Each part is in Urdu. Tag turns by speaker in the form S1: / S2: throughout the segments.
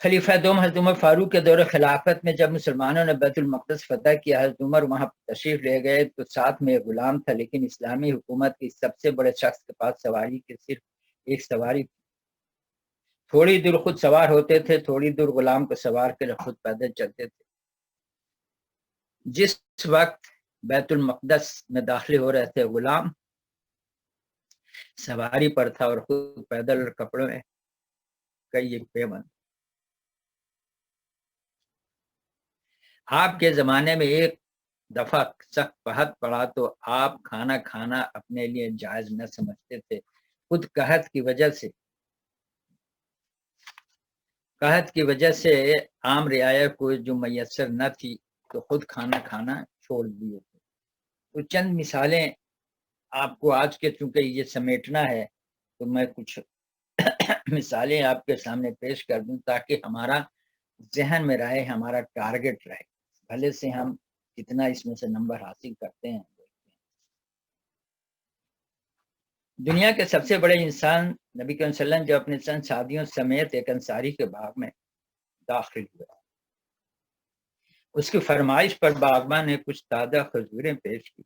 S1: خلیفہ دوم حضرت عمر فاروق کے دور خلافت میں جب مسلمانوں نے بیت المقدس فتح کیا، حضرت عمر وہاں تشریف لے گئے تو ساتھ میں ایک غلام تھا، لیکن اسلامی حکومت کی سب سے بڑے شخص کے پاس سواری کی صرف ایک سواری تھی۔ تھوڑی دور خود سوار ہوتے تھے، تھوڑی دور غلام کو سوار کر خود پیدل چلتے تھے۔ جس وقت بیت المقدس میں داخل ہو رہے تھے، غلام سواری پر تھا اور خود پیدل کپڑوں میں کئی ایک پیمند۔ آپ کے زمانے میں ایک دفعہ سخت قحط پڑا تو آپ کھانا کھانا اپنے لیے جائز نہ سمجھتے تھے، خود قحط کی وجہ سے عام رعایا کو جو میسر نہ تھی تو خود کھانا کھانا چھوڑ دیے تھے۔ تو چند مثالیں آپ کو آج کے چونکہ یہ سمیٹنا ہے تو میں کچھ مثالیں آپ کے سامنے پیش کر دوں تاکہ ہمارا ذہن میں رہے، ہمارا ٹارگٹ رہے، بھلے سے ہم کتنا اس میں سے نمبر حاصل کرتے ہیں۔ دنیا کے سب سے بڑے انسان نبی کریم صلی اللہ علیہ وسلم جو اپنے چند شادیوں سمیت ایک انصاری کے باغ میں داخل ہوئے، اس کی فرمائش پر باغبان نے کچھ تازہ کھجوریں پیش کی۔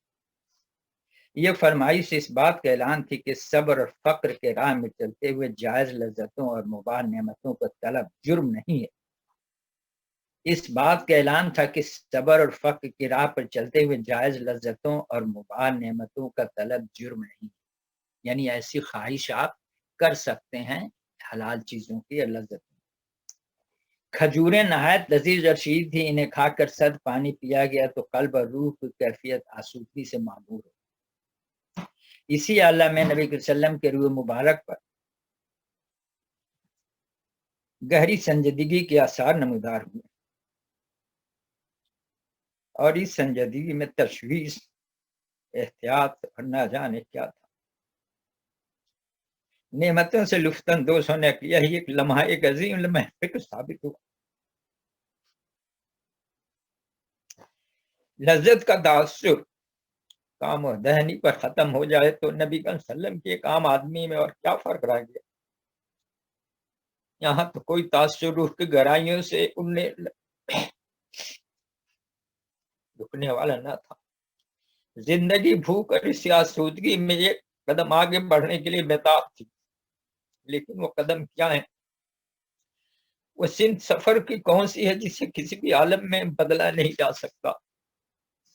S1: یہ فرمائش اس بات کا اعلان تھی کہ صبر اور فقر کے راہ میں چلتے ہوئے جائز لذتوں اور مباح نعمتوں کا طلب جرم نہیں ہے۔ اس بات کا اعلان تھا کہ صبر اور فقر کی راہ پر چلتے ہوئے جائز لذتوں اور مباح نعمتوں کا طلب جرم نہیں ہے، یعنی ایسی خواہش آپ کر سکتے ہیں حلال چیزوں کی اور لذتوں۔ کھجوریں نہایت لذیذ اور شیریں تھی، انہیں کھا کر صد پانی پیا گیا تو قلب اور روح کی کیفیت آسودگی سے معمور ہو۔ اسی عالم میں نبی صلی اللہ علیہ وسلم کے روح مبارک پر گہری سنجیدگی کے آثار نمودار ہوئے، اور اس سنجیدگی میں تشویش، احتیاط اور نہ جانے کیا تھا۔ نعمتوں سے لطف اندوز ہونے کی یہی ایک لمحہ ایک عظیم لمحہ فکر ثابت ہوا۔ لذت کا تاثر کام و دہنی پر ختم ہو جائے تو نبی صلی اللہ علیہ وسلم کے ایک عام آدمی میں اور کیا فرق رہ گیا۔ یہاں تو کوئی تاثر روح کی گہرائیوں سے رکنے والا نہ تھا۔ زندگی بھوک اور اس آسودگی میں ایک قدم آگے بڑھنے کے لیے بےتاب تھی، لیکن وہ قدم کیا ہے؟ وہ سمت سفر کی کون سی ہے جسے کسی بھی عالم میں بدلا نہیں جا سکتا؟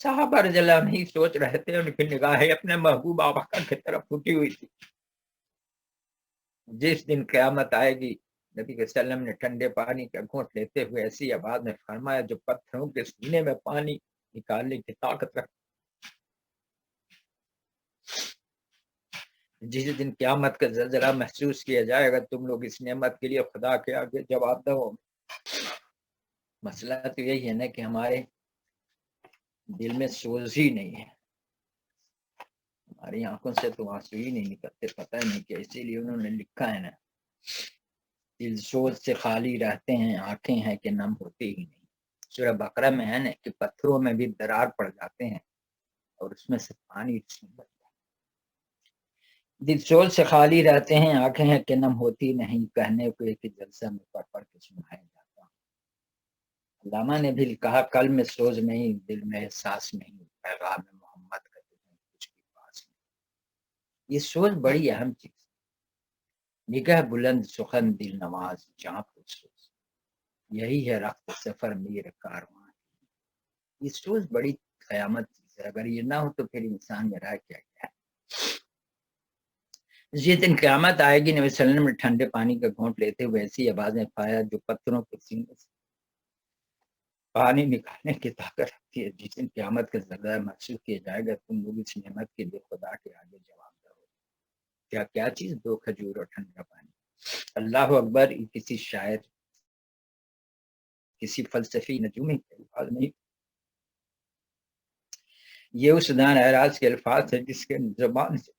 S1: صحابہ رضی اللہ عنہ نہیں سوچ رہے تھے، ان کی نگاہیں اپنے محبوب آقا کی طرف اٹھی ہوئی تھی۔ جس دن قیامت آئے گی، نبی صلی اللہ علیہ وسلم نے ٹھنڈے پانی کا گھونٹ لیتے ہوئے ایسی آواز میں فرمایا جو پتھروں کے سینے میں پانی نکالنے کی طاقت رکھتا۔ جس دن قیامت کا زلزلہ محسوس کیا جائے گا، تم لوگ اس نعمت کے لیے خدا کے آگے جواب دو۔ مسئلہ تو یہی ہے نا کہ ہمارے دل میں سوز ہی نہیں ہے، ہماری آنکھوں سے تو آنسو ہی نہیں نکلتے، پتہ نہیں کہ اسی لیے انہوں نے لکھا ہے نا، دل سوز سے خالی رہتے ہیں، آنکھیں ہیں کہ نم ہوتی ہی نہیں۔ سورہ بقرہ میں ہے نا کہ پتھروں میں بھی درار پڑ جاتے ہیں اور اس میں سے پانی نکلتا ہے۔ دل سوز سے خالی رہتے ہیں، آنکھیں ہیں کہ نم ہوتی نہیں، کہنے کو ایک جلسہ میں پڑھ پڑھ کے سنایا جاتا ہوں۔ علامہ نے بھی کہا قلب میں سوز نہیں، دل میں احساس نہیں، پیغام محمد کا کچھ بھی پاس نہیں۔ یہ سوز بڑی اہم چیز، نگاہ بلند سخن دل نواز جہاں پر سوز، یہی ہے رخت سفر میر کارواں۔ یہ سوز بڑی قیامت چیز ہے، اگر یہ نہ ہو تو پھر انسان میں رہ کیا ہے۔ جس دن قیامت آئے گی، نبی صلی اللہ علیہ وسلم نے ٹھنڈے پانی کا گھونٹ لیتے ہوئے ایسی آوازیں پایا جو پتھروں کے سینے سے پانی نکالنے کی طاقت رکھتی ہے۔ جس دن قیامت کا زلزلہ محسوس کیا جائے گا، تم لوگ اس نعمت کے لیے خدا کے آگے جواب دو۔ کیا چیز؟ دو کھجور اور ٹھنڈا پانی۔ اللہ اکبر کسی شاعر، کسی فلسفی نجومی کے الفاظ نہیں، یہ اس دان اعراض کے الفاظ ہے جس کے زبان سے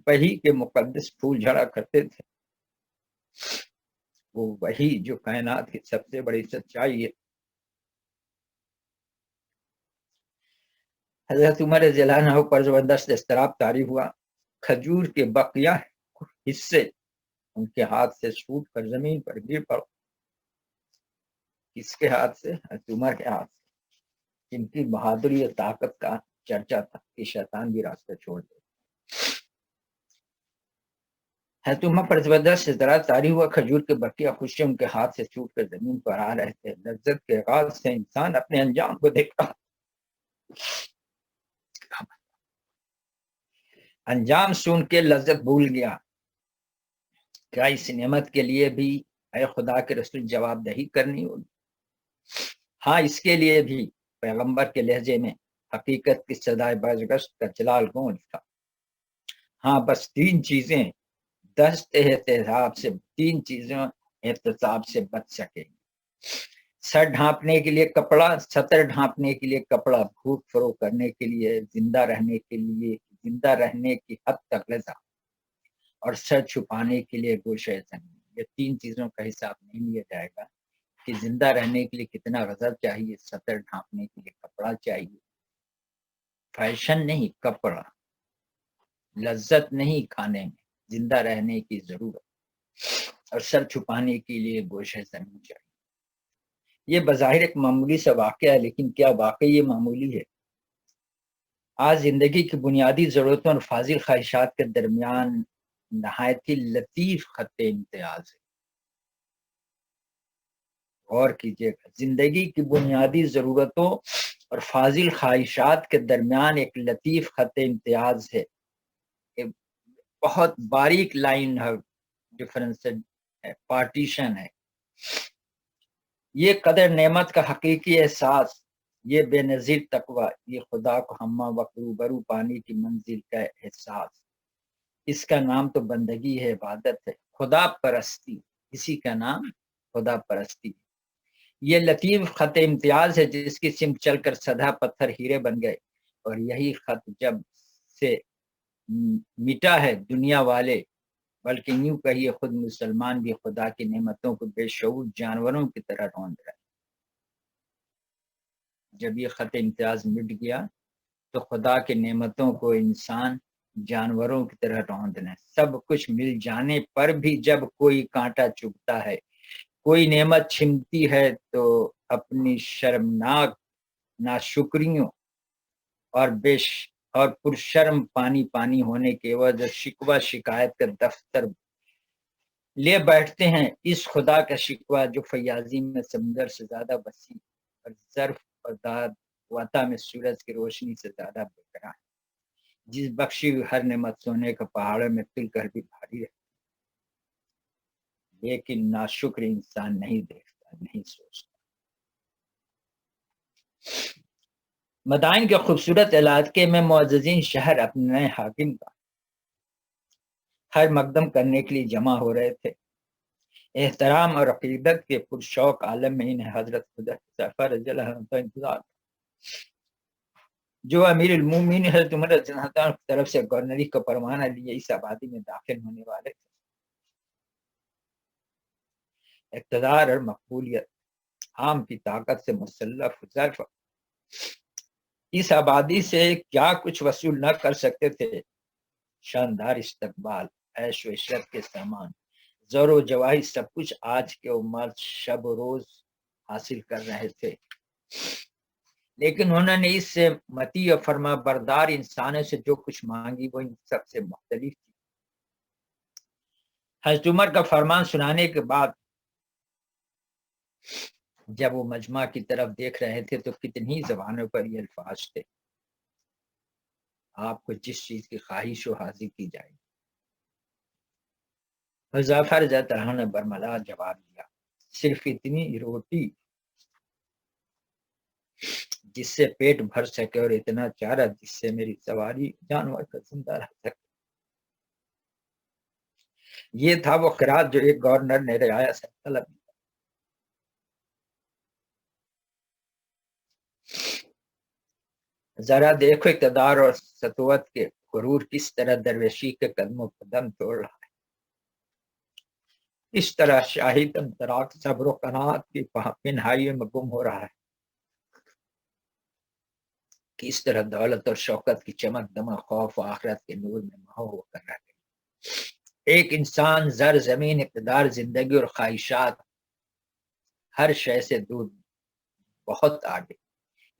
S1: وحی کے مقدس پھول جھڑا کرتے تھے۔ وہ وحی جو کائنات کی سب سے بڑی سچائی ہے۔ حضرت عمر رضی اللہ عنہ پر زبردست اضطراب طاری ہوا، کھجور کے بقیہ حصے ان کے ہاتھ سے چھوٹ کر زمین پر گر پڑ کس کے ہاتھ سے؟ حضرت عمر کے ہاتھ سے، جن کی بہادری اور طاقت کا چرچا تھا کہ شیطان بھی راستہ چھوڑ دے۔ حضرت عمر پر زبردست ذرا طاری ہوا کھجور کے بقیہ خوشی ان کے ہاتھ سے چھوٹ کر زمین پر آ رہے تھے۔ لذت کے غاز سے انسان اپنے انجام کو دیکھا، انجام سن کے لذت بھول گیا۔ کیا اس نعمت کے لیے بھی اے خدا کے رسول جواب دہی کرنی ہوگی؟ ہاں، اس کے لیے بھی پیغمبر کے لہجے میں حقیقت کی صدائے بازگشت کا جلال گونج تھا۔ ہاں، بس تین چیزیں دست احتساب سے بچ سکے گی: سر ڈھانپنے کے لیے کپڑا، سطر ڈھانپنے کے لیے کپڑا، بھوک فروغ کرنے کے لیے، زندہ رہنے کی حد تک غذا، اور سر چھپانے کے لیے گوشہ زمین۔ یہ تین چیزوں کا حساب نہیں لیا جائے گا کہ زندہ رہنے کے لیے کتنا غذا چاہیے، سطر ڈھانپنے کے لیے کپڑا چاہیے، فیشن نہیں کپڑا، لذت نہیں کھانے میں، زندہ رہنے کی ضرورت، اور سر چھپانے کے لیے گوشہ زمین چاہیے۔ یہ بظاہر ایک معمولی سا واقعہ ہے، لیکن کیا واقعی یہ معمولی ہے؟ آج زندگی کی بنیادی ضرورتوں اور فاضل خواہشات کے درمیان نہایت ہی لطیف خط امتیاز ہے۔ غور کیجیے گا، زندگی کی بنیادی ضرورتوں اور فاضل خواہشات کے درمیان ایک لطیف خط امتیاز ہے، ایک بہت باریک لائن ہے، ڈفرنس ہے، پارٹیشن ہے۔ یہ قدر نعمت کا حقیقی احساس، یہ بے نظیر تقوی، یہ خدا کو ہمہ وقت روبرو پانے کی منزل کا احساس، اس کا نام تو بندگی ہے، عبادت ہے، خدا پرستی، اسی کا نام خدا پرستی۔ یہ لطیف خط امتیاز ہے جس کی سمت چل کر سدھا پتھر ہیرے بن گئے، اور یہی خط جب سے مٹا ہے دنیا والے، بلکہ یوں کہیے خود مسلمان بھی خدا کی نعمتوں کو بے شعور جانوروں کی طرح روند رہے۔ جب یہ خط امتیاز مٹ گیا تو خدا کی نعمتوں کو انسان جانوروں کی طرح روندنا ہے۔ سب کچھ مل جانے پر بھی جب کوئی کانٹا چبھتا ہے، کوئی نعمت چھنتی ہے، تو اپنی شرمناک ناشکریوں اور پرشرم پانی ہونے کے وجہ شکوہ شکایت کا دفتر لے بیٹھتے ہیں۔ اس خدا کا شکوہ جو فیاضی میں سمندر سے زیادہ وسیع اور ظرف اور داد وطا میں سورج کی روشنی سے زیادہ بکرا ہے، جس بخشی ہوئی ہر نعمت سونے کا پہاڑوں میں تل کر بھی بھاری ہے، لیکن ناشکر انسان نہیں دیکھتا، نہیں سوچتا۔ مدائن کے خوبصورت علاقے میں معززین شہر اپنے نئے حاکم کا خیر مقدم کرنے کے لیے جمع ہو رہے تھے۔ احترام اور عقیدت کے پرشوق عالم میں انہیں حضرت حذیفہ رضی اللہ عنہ کا انتظار، جو امیر المومنین حضرت عمر رضی اللہ عنہ کی طرف سے گورنری کا پروانہ لیے اس آبادی میں داخل ہونے والے تھے۔ اقتدار اور مقبولیت، عام کی طاقت سے مسلح حذیفہ اس آبادی سے کیا کچھ وصول نہ کر سکتے تھے۔ شاندار استقبال، عیش و عشرت کے سامان، زور و جواہر، سب کچھ آج کے عمر شب و روز حاصل کر رہے تھے، لیکن انہوں نے اس سے متی اور فرما بردار انسانوں سے جو کچھ مانگی وہ ان سب سے مختلف تھی۔ حضرت عمر کا فرمان سنانے کے بعد جب وہ مجمع کی طرف دیکھ رہے تھے تو کتنی زبانوں پر یہ الفاظ تھے: آپ کو جس چیز کی خواہش ہو حاضر کی جائے گی۔ حذیفہ رضی اللہ عنہ نے برملا جواب دیا: صرف اتنی روٹی جس سے پیٹ بھر سکے، اور اتنا چارہ جس سے میری سواری جانور کا زندہ رہ سکے۔ یہ تھا وہ خراج جو ایک گورنر نے رعایا سے طلب کیا۔ ذرا دیکھو اقتدار اور سطوت کے غرور کس طرح درویشی کے قدموں پر دم توڑ رہا ہے، اس طرح شاہی تمطراق صبر و قناعت کی پنہائیوں میں گم ہو رہا ہے، کہ اس طرح دولت اور شوکت کی چمک دمک خوف و آخرت کے نور میں محو ہو کر رہ گئی۔ ایک انسان زر زمین اقتدار زندگی اور خواہشات ہر شے سے دور، بہت آگے،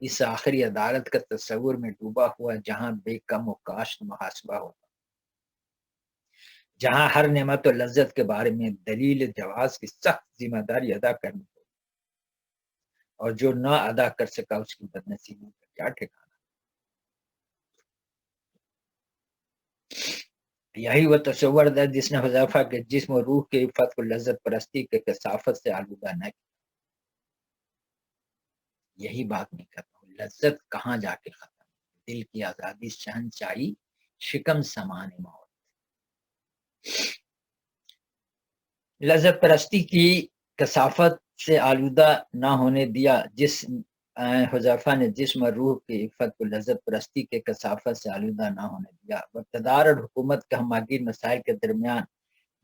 S1: اس آخری عدالت کا تصور میں ڈوبا ہوا جہاں بے کم و کاشت محاسبہ ہوتا، جہاں ہر نعمت و لذت کے بارے میں دلیل جواز کی سخت ذمہ داری ادا کرنی ہو، اور جو نہ ادا کر سکا اس کی بدنصیبی کا کیا ٹھکانا۔ یہی وہ تصور تھا جس نے حذیفہ کے جسم و روح کے عفت کو لذت پرستی کے کثافت سے آلودہ نہ کیا۔ یہی بات میں کہتا ہوں، لذت کہاں جا کے ختم، دل کی آزادی، شہنشاہی، شکم سمان موت۔ لذت پرستی کی کثافت سے آلودہ نہ ہونے دیا، جس حذیفہ نے جسم اور روح کی عفت کو لذت پرستی کے کثافت سے آلودہ نہ ہونے دیا۔ اقتدار اور حکومت کے ہماگیر مسائل کے درمیان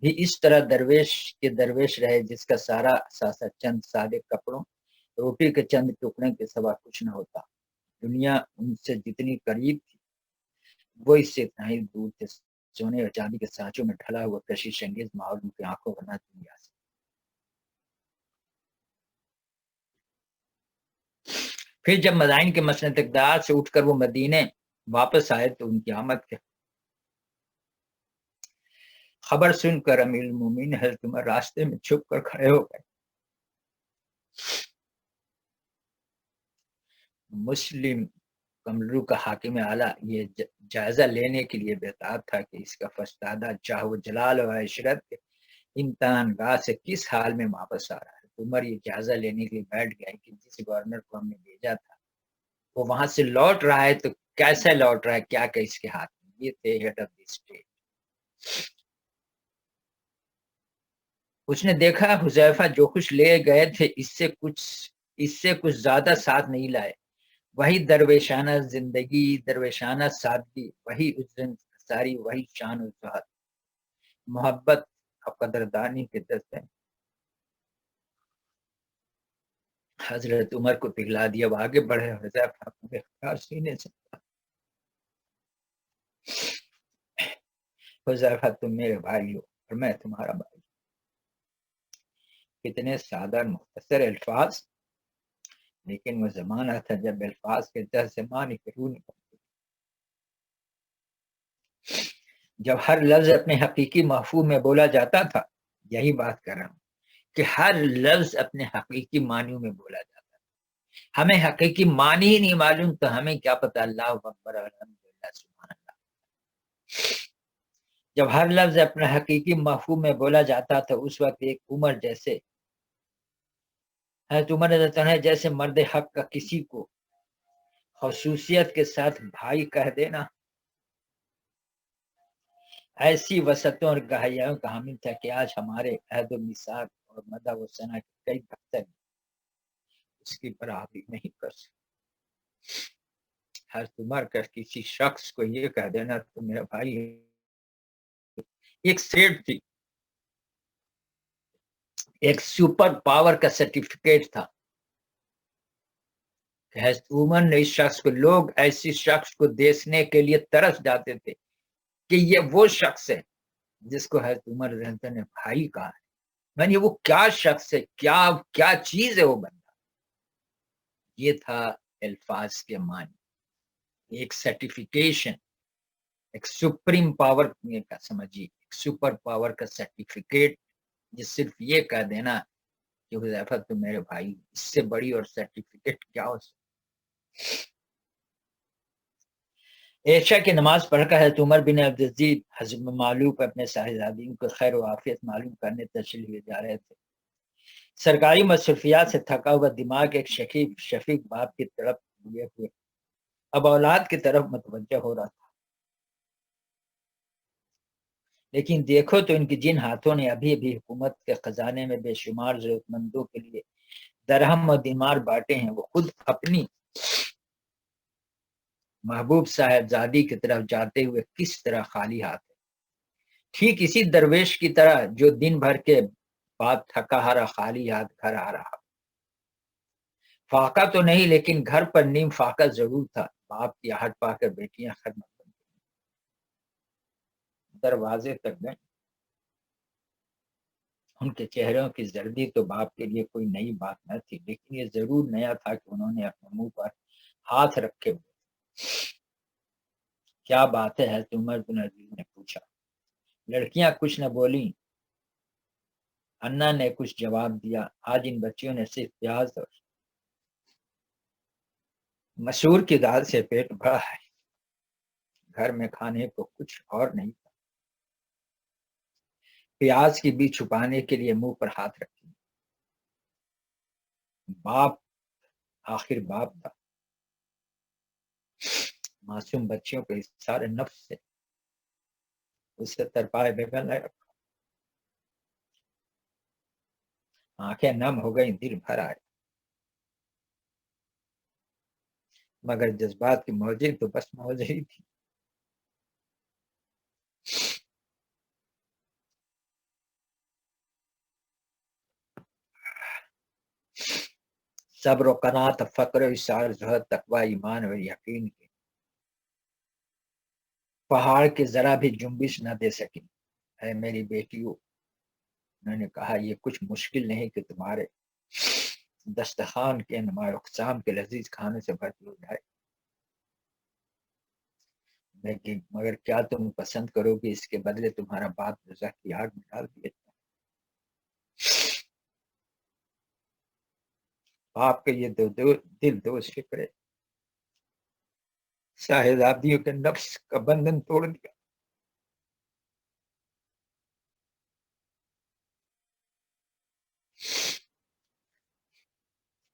S1: بھی اس طرح درویش کے درویش رہے جس کا سارا اثاثہ چند سادے کپڑوں، روٹی کے چند ٹکڑے کے سوا کچھ نہ ہوتا۔ دنیا ان سے جتنی قریب تھی وہ اس سے اتنا ہی دور تھے۔ سونے اور چاندی کے سانچوں میں ڈھلا ہوا کشش انگیز ماحول ان کی آنکھوں کو نہ دنیا سے۔ پھر جب مدائن کے مسند اقدار سے اٹھ کر وہ مدینے واپس آئے تو ان کی آمد کے خبر سن کر امیر المومنین حضرت عمر راستے میں چھپ کر کھڑے ہو گئے۔ مسلم کمرو کا حاکم اعلیٰ یہ جائزہ لینے کے لیے بےتاب تھا کہ اس کا فستادہ چاہ و جلال و عشرت کے امتحان گاہ سے کس حال میں واپس آ رہا ہے۔ عمر یہ جائزہ لینے کے لیے بیٹھ گئے کہ جس گورنر کو ہم نے بھیجا تھا وہ وہاں سے لوٹ رہا ہے تو کیسے لوٹ رہا ہے، کیا کہ اس کے ہاتھ میں۔ یہ تھے ہیڈ آف دی اسٹیٹ۔ اس نے دیکھا حذیفہ جو کچھ لے گئے تھے اس سے کچھ زیادہ ساتھ نہیں لائے۔ وہی درویشانہ زندگی، درویشانہ سادگی، وہی عجز ساری، وہی شان و شوہرت، محبت اور قدردانی کے دستے حضرت عمر کو پگھلا دیا۔ وہ آگے بڑھے، حذیفہ اپنے اختیار سینے سے، حذیفہ تم میرے بھائی ہو اور میں تمہارا بھائی۔ کتنے سادہ اور مختصر الفاظ، لیکن وہ زمانہ تھا جب الفاظ کے جز سے معنی کی روح نکلتی، جب ہر لفظ اپنے حقیقی مفہوم میں بولا جاتا تھا۔ یہی بات کر رہا ہوں کہ ہر لفظ اپنے حقیقی معنیوں میں بولا جاتا ہے۔ ہمیں حقیقی معنی ہی نہیں معلوم تو ہمیں کیا پتہ۔ اللہ اکبر، الحمدللہ، سبحان اللہ۔ جب ہر لفظ اپنے حقیقی مفہوم میں بولا جاتا تھا اس وقت ایک عمر جیسے حضرت عمر رضی اللہ عنہ جیسے مرد حق کا کسی کو خصوصیت کے ساتھ بھائی کہہ دینا ایسی وسعتوں اور گہرائیوں کا حامل تھا کہ آج ہمارے عہد و میثاق اور مدح و ثنا کے کئی بہتر اس کی برابری نہیں کر سکتے۔ حضرت عمر کا کسی شخص کو یہ کہہ دینا تو میرا بھائی ایک سیٹ تھی، ایک سپر پاور کا سرٹیفکیٹ تھا کہ حضرت عمر نے اس شخص کو، لوگ ایسی شخص کو دیکھنے کے لیے ترس جاتے تھے کہ یہ وہ شخص ہے جس کو حضرت عمر رضی اللہ عنہ نے بھائی کہا ہے۔ یعنی وہ کیا شخص ہے، کیا چیز ہے وہ بندہ۔ یہ تھا الفاظ کے معنی، ایک سرٹیفیکیشن، ایک سپریم پاور کا سمجھیے، ایک سپر پاور کا سرٹیفکیٹ، جس صرف یہ کہہ دینا کہ حذیفہ تم میرے بھائی، اس سے بڑی اور سرٹیفکیٹ کیا ہو سکتا۔ عشاء کی نماز پڑھ کر حضرت عمر بن عبدالعزیز حضرت معلوم اپنے صاحبزادین کو خیر و عافیت معلوم کرنے تشریف لے جا رہے تھے۔ سرکاری مصروفیات سے تھکا ہوا دماغ ایک شفیق باپ کی طرف لیے ہوئے اب اولاد کی طرف متوجہ ہو رہا تھا، لیکن دیکھو تو ان کی جن ہاتھوں نے ابھی ابھی حکومت کے خزانے میں بے شمار ضرورت مندوں کے لیے درہم اور دینار بانٹے ہیں، وہ خود اپنی محبوب صاحبزادی کی طرف جاتے ہوئے کس طرح خالی ہاتھ ہے۔ ٹھیک اسی درویش کی طرح جو دن بھر کے بعد تھکا ہارا خالی ہاتھ گھر آ رہا، فاقہ تو نہیں لیکن گھر پر نیم فاقہ ضرور تھا۔ باپ کی آہٹ پا کر بیٹیاں خدمت دروازے تک گئیں، ان کے چہروں کی زردی تو باپ کے لیے کوئی نئی بات نہ تھی، لیکن یہ ضرور نیا تھا کہ انہوں نے اپنے منہ پر ہاتھ رکھے ہوئے۔ کیا بات ہے؟ حضرت عمر بن عزیز نے پوچھا۔ لڑکیاں کچھ نہ بولیں، انا نے کچھ جواب دیا۔ آج ان بچیوں نے صرف پیاز اور مسور کی دال سے پیٹ بھرا ہے، گھر میں کھانے کو کچھ اور نہیں تھا۔ پیاز کی بھی چھپانے کے لیے منہ پر ہاتھ رکھی۔ باپ آخر باپ تھا، معصوم بچیوں کے سارے نفس سے اسے ترپائے بغیر نہ رکھا۔ آنکھیں نم ہو گئی، دل بھر آئے، مگر جذبات کی موجیں تو بس موج ہی تھی۔ صبر و قناعت، فقر و اشار، زہد، تقوی، ایمان و یقین کے پہاڑ کے ذرا بھی جنبش نہ دے سکی۔ اے میری بیٹیوں، انہوں نے کہا، یہ کچھ مشکل نہیں کہ تمہارے دستخوان کے انواع اقسام کے لذیذ کھانے سے بھرپور ہو جائے، لیکن مگر کیا تم پسند کرو گے اس کے بدلے تمہارا باپ دوزخ کی آگ میں ڈال دیا جائے؟ باپ کے یہ دل دوز فکرے شاہزادیوں کے نفس کا بندھن توڑ دیا۔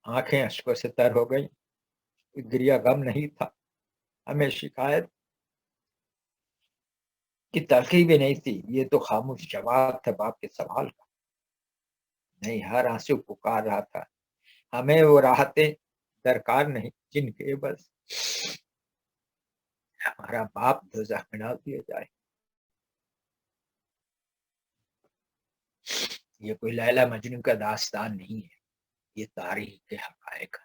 S1: آنکھیں اشکوں سے تر ہو گئی، گریا غم نہیں تھا، ہمیں شکایت کی تلخی بھی نہیں تھی، یہ تو خاموش جواب تھا باپ کے سوال کا۔ نہیں، ہر آنسو پکار رہا تھا، ہمیں وہ راحتیں درکار نہیں جن کے بس ہمارا باپ دوزخ میں ڈال دیا جائے۔ یہ کوئی لیلا مجنون کا داستان نہیں ہے، یہ تاریخ کے حقائق ہے۔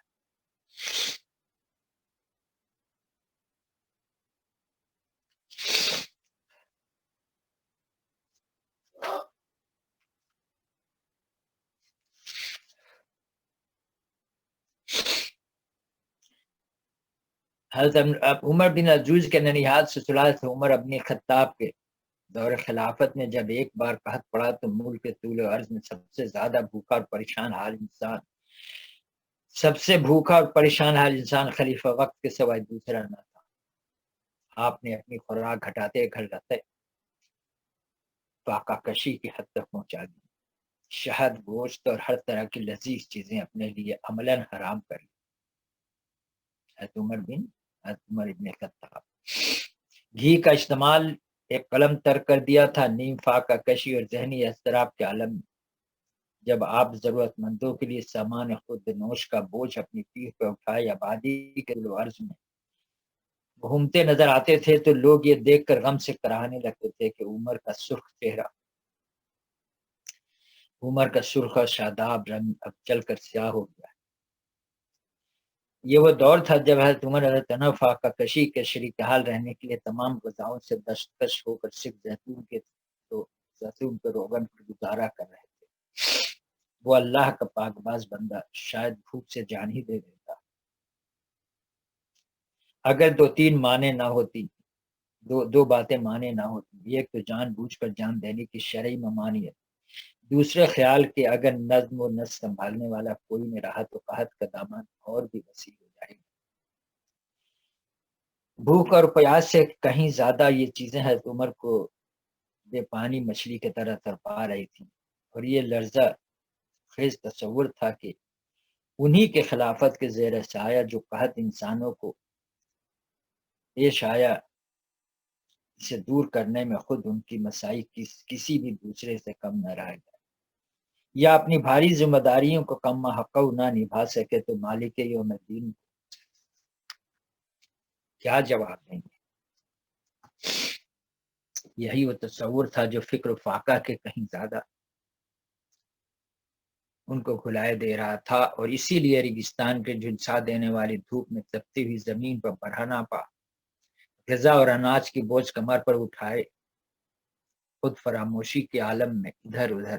S1: حضرت عمر بن عزوز کے ننیھال سسرال سے عمر ابن خطاب کے دور خلافت میں جب ایک بار قحط پڑا تو ملک کے طول و عرض میں سب سے زیادہ بھوکا اور پریشان حال انسان خلیفہ وقت کے سوائے دوسرا نہ تھا۔ آپ نے اپنی خوراک گھٹاتے گھٹاتے فاقہ کشی کی حد تک پہنچا دی، شہد، گوشت اور ہر طرح کی لذیذ چیزیں اپنے لیے عملاً حرام کر لی۔ حضرت عمر ابن خطاب گھی کا استعمال ایک قلم ترک کر دیا تھا، نیم فاقہ کشی اور ذہنی اضطراب کے عالم میں جب آپ ضرورت مندوں کے لیے سامان خود نوش کا بوجھ اپنی پیٹھ پہ اٹھائے آبادی کے عرض میں گھومتے نظر آتے تھے تو لوگ یہ دیکھ کر غم سے کراہنے لگتے تھے کہ عمر کا سرخ اور شاداب رنگ اب چل کر سیاہ ہو گیا۔ یہ وہ دور تھا جب حضرت عمر فاقہ کشی کے شریک حال رہنے کے لیے تمام غذاؤں سے دستکش ہو کر صرف زیتون کے روغن پر گزارا کر رہے تھے۔ وہ اللہ کا پاک باز بندہ شاید بھوک سے جان ہی دے دیتا اگر دو باتیں مانے نہ ہوتی، ایک تو جان بوجھ کر جان دینے کی شرعی ممانعت، دوسرے خیال کہ اگر نظم و نسق سنبھالنے والا کوئی نہ رہا تو قحط کا دامن اور بھی وسیع ہو جائے گا۔ بھوک اور پیاس سے کہیں زیادہ یہ چیزیں حضرت عمر کو بے پانی مچھلی کی طرح تڑپا رہی تھیں، اور یہ لرزہ خیز تصور تھا کہ انہی کے خلافت کے زیر سایہ جو قحط انسانوں کو پیش آیا اسے دور کرنے میں خود ان کی مساعی کسی بھی دوسرے سے کم نہ رہ گیا، یا اپنی بھاری ذمہ داریوں کو کم حق نہ نبھا سکے تو مالک یوم الدین کیا جواب دیں گے؟ یہی وہ تصور تھا جو فکر و فاقہ کے کہیں زیادہ ان کو گھلائے دے رہا تھا، اور اسی لیے ریگستان کے جھلسا دینے والی دھوپ میں تپتی ہوئی زمین پر بڑھنا پا غذا اور اناج کی بوجھ کمر پر اٹھائے خود فراموشی کے عالم میں ادھر ادھر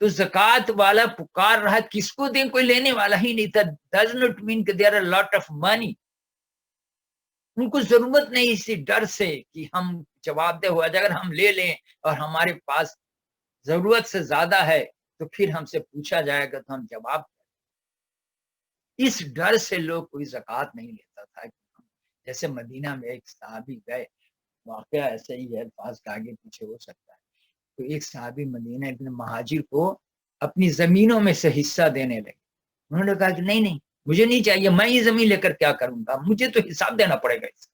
S1: تو زکات والا پکار رہا، کس کو دیں، کوئی لینے والا ہی نہیں تھا. ڈز ناٹ مین کہ there are lot of money. ان کو ضرورت نہیں اسی ڈر سے کہ ہم جواب دہ ہوا جائے. اگر ہم لے لیں اور ہمارے پاس ضرورت سے زیادہ ہے تو پھر ہم سے پوچھا جائے گا تو ہم جواب. اس ڈر سے لوگ کوئی زکات نہیں لیتا تھا. جیسے مدینہ میں ایک صحابی گئے، واقعہ ایسا ہی ہے، الفاظ کا آگے پیچھے ہو سکتا ہے. تو ایک صحابی مدینہ ابن مہاجر کو اپنی زمینوں میں سے حصہ دینے لگے. انہوں نے کہا کہ نہیں نہیں، مجھے نہیں چاہیے، میں یہ زمین لے کر کیا کروں گا، مجھے تو حساب دینا پڑے گا اس.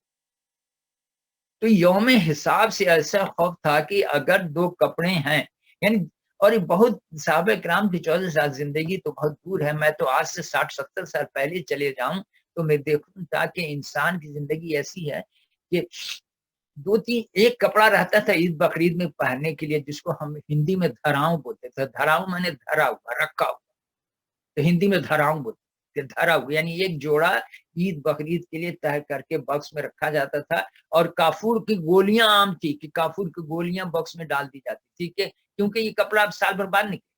S1: تو یوم حساب سے ایسا خوف تھا کہ اگر 2 کپڑے ہیں، یعنی اور یہ بہت صحابہ کرام کی 14 سال زندگی تو بہت دور ہے. میں تو آج سے 60-70 سال پہلے چلے جاؤں تو میں دیکھوں تاکہ انسان کی زندگی ایسی ہے کہ 2-3 ایک کپڑا رہتا تھا عید بقرعید میں پہننے کے لیے، جس کو ہم ہندی میں دھراؤں بولتے تھے. دھراؤں میں نے دھرا ہوا، رکھا ہوا، تو ہندی میں دھراؤں بولتے کہ دھرا ہوا، یعنی ایک جوڑا عید بقرعید کے لیے طے کر کے باکس میں رکھا جاتا تھا. اور کافور کی گولیاں عام تھی کہ کافور کی گولیاں باکس میں ڈال دی جاتی تھی کہ کیونکہ یہ کپڑا اب سال بھر بعد نکلے.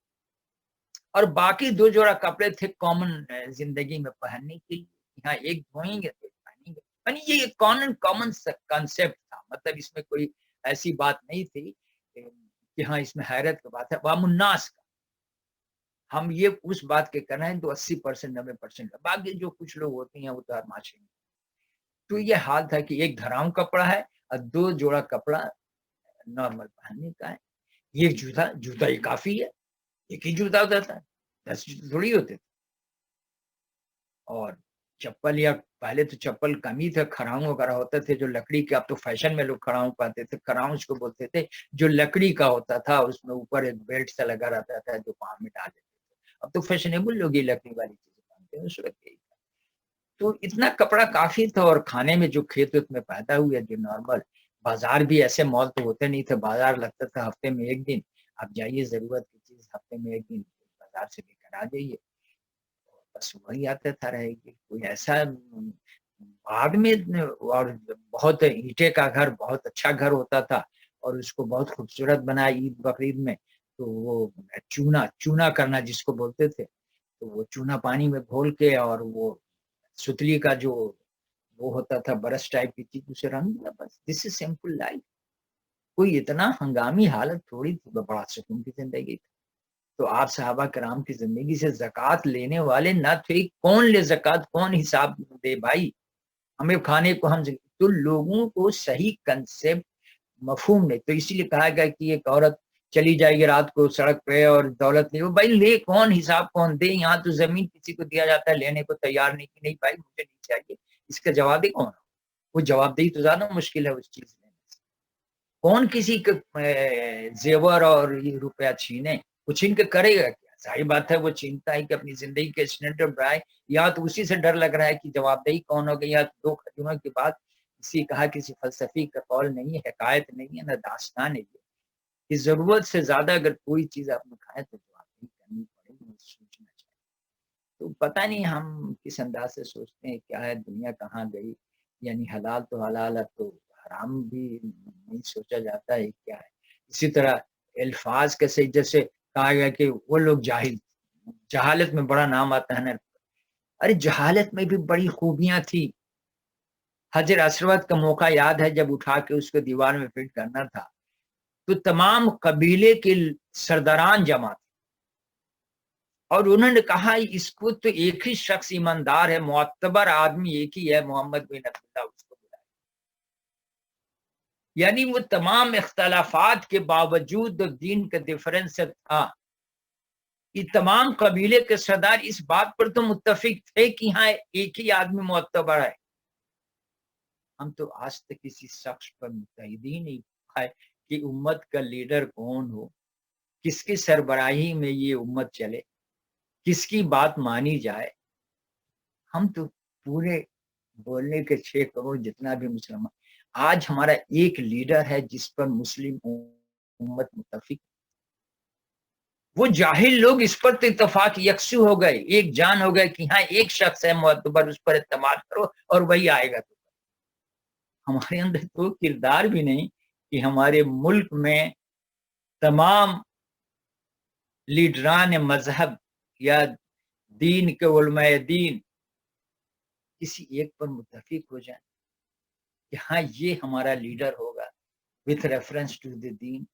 S1: اور باقی 2 جوڑا کپڑے تھے کامن زندگی میں پہننے کے لیے. یہاں ایک دھوئیں گے تو پہنیں گے. یعنی یہ کامن کانسیپٹ تھا، مطلب اس میں کوئی ایسی بات نہیں تھی کہ ہاں اس میں حیرت کی بات ہے. وام الناس کا ہم یہ اس بات کے کر رہے ہیں تو 80% 90% کا، باقی جو کچھ لوگ ہوتے ہیں وہ تو معاشرے میں. تو یہ حال تھا کہ ایک دھراؤں کپڑا ہے اور 2 جوڑا کپڑا نارمل پہننے کا ہے. یہ جوتا ہی کافی ہے، ایک ہی جوتا ہوتا تھا، 10 تھوڑی ہوتے تھے. اور چپل، یا پہلے تو چپل کم ہی تھے، کھراؤں وغیرہ ہوتے تھے جو لکڑی کے، اب تو فیشن میں لوگ کھراؤں پاتے تھے. کھراؤں اس کو بولتے تھے جو لکڑی کا ہوتا تھا، اس میں اوپر ایک بیلٹ سا لگا رہتا تھا جو پاؤں میں ڈال دیتے تھے. اب تو فیشنیبل لوگ یہ لکڑی والی چیزیں پہنتے ہیں، اس وقت یہی تھا. تو اتنا کپڑا کافی تھا. اور کھانے میں جو کھیت میں پیدا ہوئے، جو نارمل بازار بھی ایسے مال تو ہوتے نہیں تھے، بازار لگتا تھا ہفتے میں 1 دن. اب جائیے ضرورت کی چیز ہفتے میں 1 دن بازار سے لے کر آ جائیے، بس وہی آتے تھا رہے گی. کوئی ایسا بعد میں، اور بہت اینٹے کا گھر بہت اچھا گھر ہوتا تھا اور اس کو بہت خوبصورت بنا عید بقرعید میں. تو وہ چونا کرنا جس کو بولتے تھے، تو وہ چونا پانی میں گھول کے اور وہ ستلی کا جو وہ ہوتا تھا برش ٹائپ کی چیز، اسے رنگ دیا. بس دس از سمپل لائف. کوئی اتنا ہنگامی حالت تھوڑی تھی، بڑا سکون کی زندگی تھی. تو آپ صحابہ کرام کی زندگی سے زکات لینے والے نہ تھے. کون لے زکات، کون حساب دے بھائی، ہمیں کھانے کو ہم. تو لوگوں کو صحیح کنسپٹ مفہوم نہیں. تو اسی لیے کہا گیا کہ ایک عورت چلی جائے گی رات کو سڑک پہ اور دولت نہیں، بھائی لے کون، حساب کون دے. یہاں تو زمین کسی کو دیا جاتا ہے، لینے کو تیار نہیں کہ نہیں بھائی مجھے نہیں چاہیے. اس کا جواب دے کون؟ وہ جواب دہی تو زیادہ مشکل ہے اس چیز لینے سے. کون کسی کے زیور اور یہ روپیہ چھینے، وہ چھین کے کرے گا کیا؟ ظاہر بات ہے وہ چھینتا ہے کہ اپنی زندگی کے اسٹینڈرڈ بڑھائے. یا تو اسی سے ڈر لگ رہا ہے کہ جواب دہی کون ہو گئی. یا 2 کھجوروں کے بعد کسی کہا کسی فلسفی کا قول نہیں ہے، حکایت نہیں ہے، نہ داستان ہے. کہ ضرورت سے زیادہ اگر کوئی چیز آپ نے کھائے تو جواب دہی کرنی پڑے گی، سوچنا چاہیے. تو پتہ نہیں ہم کس انداز سے سوچتے ہیں کیا ہے دنیا کہاں گئی. یعنی حلال تو حلال ہے تو حرام بھی نہیں سوچا جاتا ہے کیا ہے. اسی طرح الفاظ کے سے جیسے کہا گیا کہ وہ لوگ جاہل، جہالت میں بڑا نام آتا ہے نا. ارے جہالت میں بھی بڑی خوبیاں تھی. حجر اسود کا موقع یاد ہے جب اٹھا کے اس کو دیوار میں فٹ کرنا تھا تو تمام قبیلے کے سرداران جمع تھے اور انہوں نے کہا اس کو تو ایک ہی شخص ایماندار ہے، معتبر آدمی ایک ہی ہے، محمد بن عبداللہ، اس کو بلائے. یعنی وہ تمام اختلافات کے باوجود دین کا ڈفرنس تھا. یہ تمام قبیلے کے سردار اس بات پر تو متفق تھے کہ ہاں ایک ہی آدمی معتبر ہے. ہم تو آج تک کسی شخص پر متحد ہی نہیں پائے کہ امت کا لیڈر کون ہو، کس کی سربراہی میں یہ امت چلے، کس کی بات مانی جائے. ہم تو پورے بولنے کے 6 کروڑ جتنا بھی مسلمان، آج ہمارا ایک لیڈر ہے جس پر مسلم امت متفق. وہ جاہل لوگ اس پر تو اتفاق یکسو ہو گئے، ایک جان ہو گئے کہ ہاں ایک شخص ہے معتبر، اس پر اعتماد کرو اور وہی آئے گا. تو ہمارے اندر تو کردار بھی نہیں کہ ہمارے ملک میں تمام لیڈران مذہب یا دین کے علماء دین کسی ایک پر متفق ہو جائیں کہ ہاں یہ ہمارا لیڈر ہوگا وتھ ریفرنس ٹو دی دین،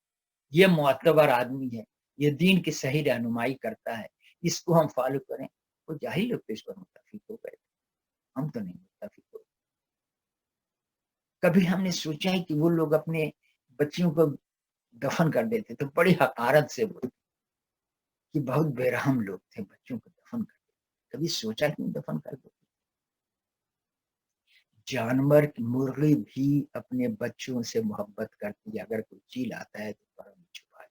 S1: یہ معتبر آدمی ہے، یہ دین کی صحیح رہنمائی کرتا ہے، اس کو ہم فالو کریں، وہ جاہل لوگ اس پر متفق ہو گئے، ہم تو نہیں متفق ہو۔ کبھی ہم نے سوچا ہے کہ وہ لوگ اپنے بچیوں کو دفن کر دیتے تو بڑی حقارت سے بولتے کہ بہت بے رحم لوگ تھے، بچوں کو دفن کر دیتے، کبھی سوچا کیوں دفن کر دیتے؟ جانور مرغی بھی اپنے بچوں سے محبت کرتی ہے، اگر کوئی چیل آتا ہے تو پر میں چھپا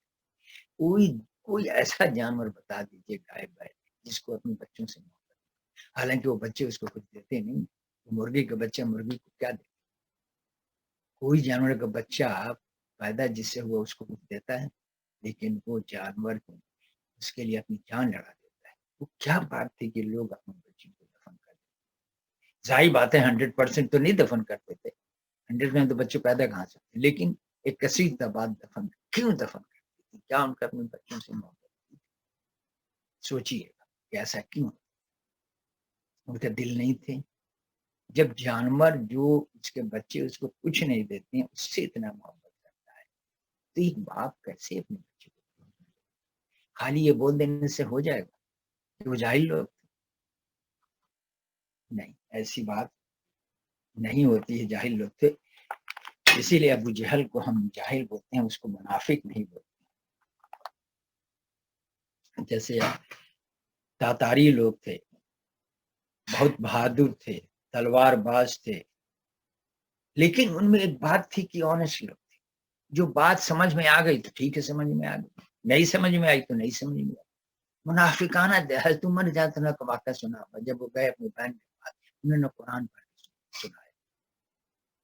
S1: کوئی کوئی ایسا جانور بتا دیجیے غائب ہے جس کو اپنے بچوں سے محبت، حالانکہ وہ بچے اس کو کچھ دیتے نہیں، مرغی کا بچہ مرغی کو کیا دیتے؟ کوئی جانور کا بچہ پیدا جس سے ہوا اس کو کچھ دیتا ہے، لیکن وہ جانور اس کے لیے اپنی جان لڑا دیتا ہے۔ وہ کیا بات تھی کہ لوگ اپنے بچوں کو دفن کر دیتے؟ ظاہر بات ہے 100% تو نہیں دفن کرتے تھے، 100% تو بچے پیدا کہاں سے ہوتے، لیکن ایک کثیر تعداد دفن، کیوں دفن کرتے تھے؟ کیا ان کا اپنے بچوں سے محبت تھی؟ سوچیے گا کہ ایسا کیوں؟ ان کے دل نہیں تھے؟ جب جانور جو اس کے بچے اس کو کچھ نہیں دیتے ہیں اس سے اتنا محبت کرتا ہے تو ایک باپ کیسے اپنے بچے کو خالی یہ بول دینے سے ہو جائے گا کہ وہ جاہل لوگ؟ نہیں، ایسی بات نہیں ہوتی ہے، جاہل لوگ تھے، اسی لیے ابو جہل کو ہم جاہل بولتے ہیں، اس کو منافق نہیں بولتے۔ جیسے تاتاری لوگ تھے، بہت بہادر تھے، تلوار باز تھے، لیکن ان میں ایک بات تھی کہ آنےسٹ لوگ تھے، جو بات سمجھ میں آ گئی تو ٹھیک ہے، سمجھ میں آ گئی، نہیں سمجھ میں آئی تو نہیں سمجھ میں آئی۔ منافقانہ حضرت عمر جاتا کا واقعہ سنا، جب وہ گئے اپنی بہن کے پاس، انہوں نے قرآن پڑھ کے سنایا،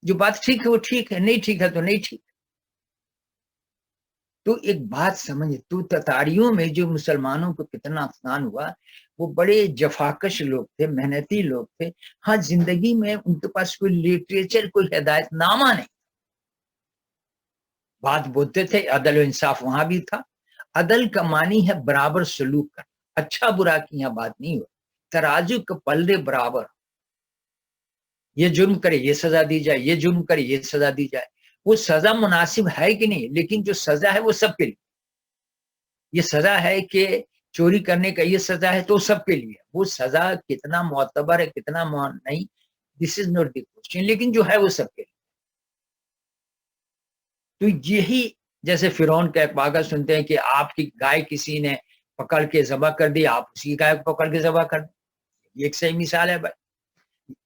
S1: جو بات ٹھیک ہے وہ ٹھیک ہے، نہیں ٹھیک ہے تو نہیں ٹھیک۔ تو ایک بات سمجھ، تو تتاریوں میں جو مسلمانوں کو کتنا نقصان ہوا، وہ بڑے جفاکش لوگ تھے، محنتی لوگ تھے، ہاں زندگی میں ان کے پاس کوئی لٹریچر، کوئی ہدایت نامہ نہیں، بات بولتے تھے، عدل و انصاف وہاں بھی تھا، عدل کا معنی ہے برابر سلوک کرنا، اچھا برا کی یہاں بات نہیں ہو، ترازو کے پلڑے برابر، یہ جرم کرے یہ سزا دی جائے، یہ جرم کرے یہ سزا دی جائے، وہ سزا مناسب ہے کہ نہیں، لیکن جو سزا ہے وہ سب کے لیے، یہ سزا ہے کہ چوری کرنے کا یہ سزا ہے تو سب کے لیے، وہ سزا کتنا معتبر ہے کتنا نہیں، دس از ناٹ دی کوسچن، لیکن جو ہے وہ سب کے لیے۔ تو یہی جیسے فرعون کا ایک واقعہ سنتے ہیں کہ آپ کی گائے کسی نے پکڑ کے ذبح کر دی، آپ اسی گائے کو پکڑ کے ذبح کر دی، یہ ایک صحیح مثال ہے بھائی۔